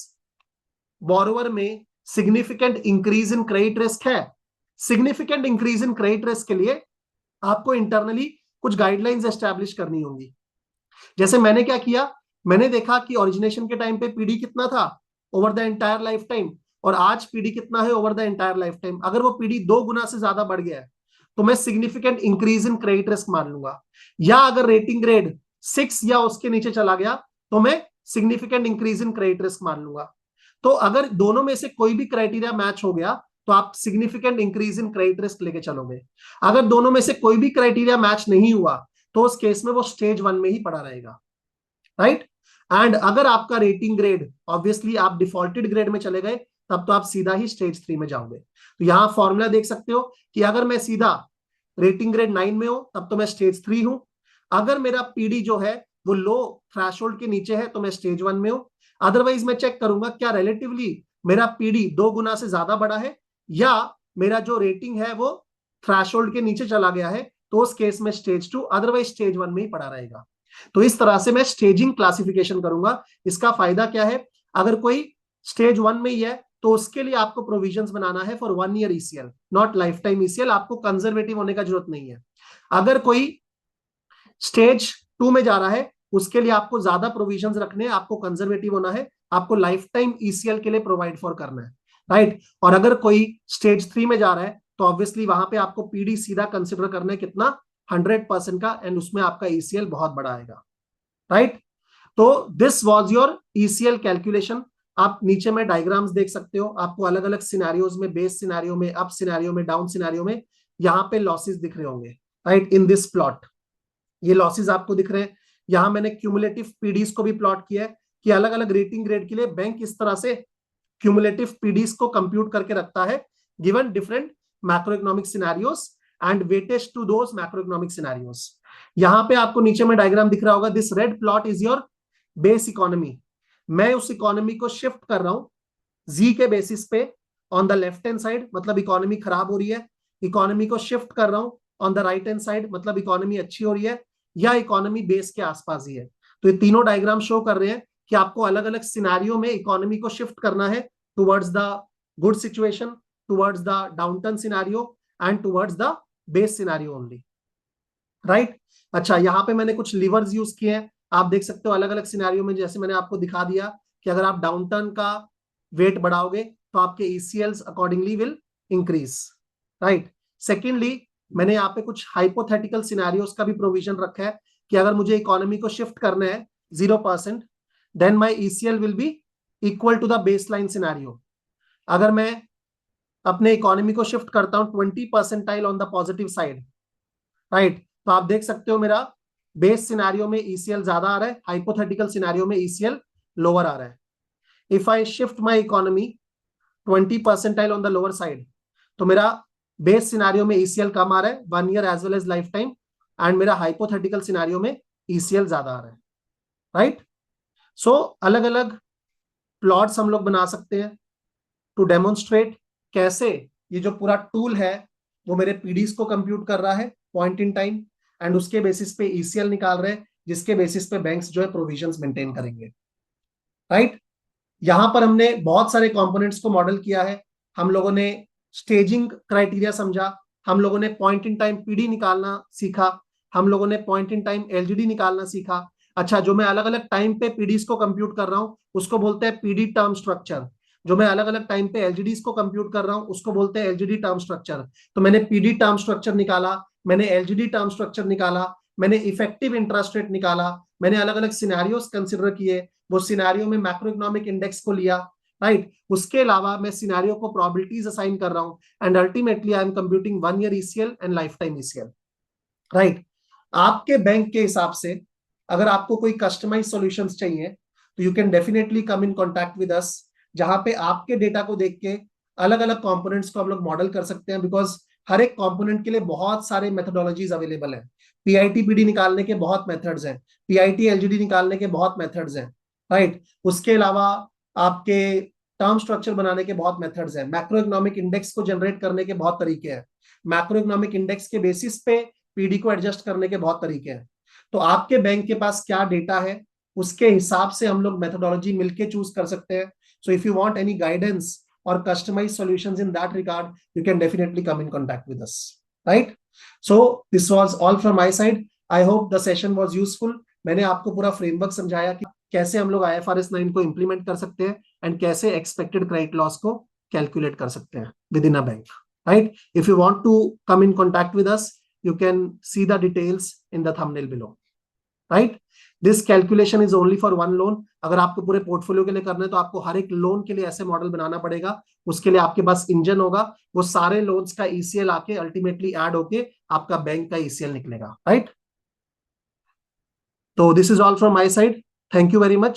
S1: बोरोवर में significant increase in credit risk है। Significant increase in credit risk के लिए आपको इंटरनली कुछ गाइडलाइंस एस्टैब्लिश करनी होंगी। जैसे मैंने क्या किया, मैंने देखा कि ओरिजिनेशन के टाइम पे पीडी कितना था over the entire life time और आज पीडी कितना है over the entire life time. अगर वो पीडी 2 गुना से ज्यादा बढ़ गया है तो मैं significant increase in credit risk मान लूंगा, या अगर रेटिंग ग्रेड 6 या उसके नीचे चला गया तो मैं significant increase in credit risk मान लूंगा। तो अगर दोनों में से कोई भी क्राइटेरिया मैच हो गया तो आप significant increase in credit risk लेके चलोगे। अगर दोनों में से कोई भी क्राइटेरिया मैच नहीं हुआ तो उस केस में वो स्टेज 1 में ही पड़ा रहेगा, राइट। एंड अगर आपका रेटिंग ग्रेड, ऑब्वियसली आप डिफॉल्टेड ग्रेड में चले गए, तब तो आप सीधा ही स्टेज 3 में जाओगे। तो यहां फॉर्मूला देख सकते हो कि अगर मैं सीधा रेटिंग ग्रेड 9 में हूं तब तो मैं स्टेज 3 हूं, अगर मेरा पीडी जो है वो लो थ्रेशोल्ड के नीचे है तो मैं स्टेज 1 में हूं। अदरवाइज मैं चेक करूंगा क्या रिलेटिवली मेरा पीडी 2 गुना से ज्यादा बड़ा है या मेरा जो रेटिंग है वो थ्रेशोल्ड के नीचे चला गया है, तो उस केस में स्टेज 2, अदरवाइज स्टेज 1 में ही पड़ा रहेगा। तो इस तरह से मैं स्टेजिंग क्लासिफिकेशन करूंगा। इसका फायदा क्या है, अगर कोई स्टेज 1 में ही है तो उसके लिए आपको प्रोविजंस बनाना है for 1 year ECL, not life time ECL. आपको कंजर्वेटिव होने का जरूरत नहीं है। अगर कोई स्टेज 2 में जा रहा है उसके लिए आपको ज्यादा प्रोविजंस रखने हैं, आपको कंजर्वेटिव होना है, आपको लाइफ टाइम ईसीएल के लिए प्रोवाइड फॉर करना है, राइट। और अगर कोई स्टेज 3 में जा रहा है तो ऑब्वियसली वहां पे आपको पीडी सीधा कंसिडर करना है कितना, 100% का, एंड उसमें आपका ईसीएल बहुत बड़ा आएगा, राइट। तो this was your ECL calculation. आप नीचे में डायग्राम्स देख सकते हो, आपको अलग अलग सिनेरियोज में, बेस सिनेरियो में, अप सिनेरियो में, डाउन सिनेरियो में यहाँ पे लॉसेस दिख रहे होंगे, राइट, इन दिस प्लॉट। ये लॉसेस आपको दिख रहे हैं। यहां मैंने क्यूमुलेटिव पीडीज को भी प्लॉट किया है कि अलग अलग रेटिंग ग्रेड के लिए बैंक इस तरह से क्यूमुलेटिव पीडीज को कंप्यूट करके रखता है given different macro economic scenarios and weightage to those macro economic scenarios. यहां पे आपको नीचे में डायग्राम दिख रहा होगा, this red plot is your base economy. मैं उस इकोनॉमी को शिफ्ट कर रहा हूं जी के बेसिस पे on the left hand side, मतलब इकोनॉमी खराब हो रही है। इकोनॉमी को शिफ्ट कर रहा हूं on the right hand side, मतलब इकोनॉमी अच्छी हो रही है या इकोनॉमी बेस के आसपास ही है। तो ये तीनों डायग्राम शो कर रहे हैं कि आपको अलग अलग सिनेरियो में इकोनॉमी को शिफ्ट करना है towards the good situation, towards the downturn scenario and towards the base scenario only, right. अच्छा, यहाँ पे मैंने कुछ लीवर्स यूज किए हैं, आप देख सकते हो अलग अलग सिनेरियो में। जैसे मैंने आपको दिखा दिया कि अगर आप डाउनटर्न का वेट बढ़ाओगे तो आपके ECLs accordingly will increase, right. Secondly, मैंने यहाँ पे कुछ हाइपोथेटिकल सिनेरियोस का भी प्रोविजन रखा है कि अगर मुझे इकोनॉमी को शिफ्ट करना है 0%, then my ECL will be equal to the baseline scenario. अगर मैं अपने इकोनॉमी को शिफ्ट करता हूं 20% on the positive side, right, तो आप देख सकते हो मेरा बेस सिनेरियो में ईसीएल ज्यादा आ रहा है, हाइपोथेटिकल सिनेरियो में ईसीएल लोअर आ रहा है। If I shift my economy 20% on the lower side, तो मेरा बेस सिनेरियो में ईसीएल कम आ रहा है 1 year as well as lifetime, and मेरा हाइपोथेटिकल सिनेरियो में ईसीएल ज्यादा आ रहा है, राइट। सो अलग अलग प्लॉट्स हम लोग बना सकते हैं टू डेमोन्स्ट्रेट कैसे ये जो पूरा टूल है वो मेरे पीडीज को कंप्यूट कर रहा है पॉइंट इन टाइम, एंड उसके बेसिस पे ईसीएल निकाल रहे हैं, जिसके बेसिस पे बैंक्स जो है प्रोविजंस मेंटेन करेंगे, राइट। यहां पर हमने बहुत सारे कंपोनेंट्स को मॉडल किया है। हम लोगों ने स्टेजिंग क्राइटेरिया समझा, हम लोगों ने पॉइंट इन टाइम पीडी निकालना सीखा, हम लोगों ने पॉइंट इन टाइम एलजीडी निकालना सीखा। अच्छा, जो मैं अलग अलग टाइम पे पीडीज को कंप्यूट कर रहा हूं उसको बोलते हैं पीडी टर्म स्ट्रक्चर। जो मैं अलग अलग टाइम पे एलजीडीज को कंप्यूट कर रहा हूं उसको बोलते हैं एलजीडी टर्म स्ट्रक्चर। तो मैंने पीडी टर्म स्ट्रक्चर निकाला, मैंने एलजीडी टर्म स्ट्रक्चर निकाला, मैंने इफेक्टिव इंटरेस्ट रेट निकाला, मैंने अलग अलग सिनेरियोस कंसिडर किए, वो सिनेरियो में मैक्रो इकोनॉमिक इंडेक्स को लिया, राइट। उसके अलावा मैं सिनेरियो को प्रोबेबिलिटीज असाइन कर रहा हूं, and ultimately I am computing 1 year ECL and life time ECL, right. आपके बैंक के हिसाब से अगर आपको कोई कस्टमाइज सॉल्यूशंस चाहिए तो you can definitely come in contact with अस, जहां पे आपके डेटा को देख के अलग अलग कंपोनेंट्स को हम लोग मॉडल कर सकते हैं, बिकॉज हर एक कंपोनेंट के लिए बहुत सारे मेथोडोलॉजीज अवेलेबल है। पीआईटी पीडी निकालने के बहुत मेथड्स हैं, पीआईटी एलजीडी निकालने के बहुत मेथड्स हैं, राइट। उसके अलावा आपके टर्म स्ट्रक्चर बनाने के बहुत मेथड्स हैं, मैक्रो इकोनॉमिक इंडेक्स को जनरेट करने के बहुत तरीके हैं, मैक्रो इकोनॉमिक इंडेक्स के बेसिस पे पीडी को एडजस्ट करने के बहुत तरीके हैं। तो आपके बैंक के पास क्या डेटा है उसके हिसाब से हम लोग मेथोडोलॉजी मिलके चूज कर सकते हैं। So if you want any guidance or customized solutions in that regard, you can definitely come in contact with us, right? So this was all from my side. I hope the session was useful. मैंने आपको पूरा framework समझाया कि कैसे हम लोग IFRS 9 को implement कर सकते हैं एंड कैसे एक्सपेक्टेड क्रेडिट लॉस को कैलकुलेट कर सकते हैं within a bank, right. If you want to come in contact with us, you can see the details in the thumbnail below, right? This calculation is only for one loan. अगर आपको पूरे portfolio के लिए करना है तो आपको हर एक लोन के लिए ऐसे मॉडल बनाना पड़ेगा। उसके लिए आपके पास इंजन होगा, वो सारे लोन्स का ईसीएल आके अल्टीमेटली ऐड होके आपका बैंक का ईसीएल निकलेगा, राइट। तो this is all from my side. Thank you very much.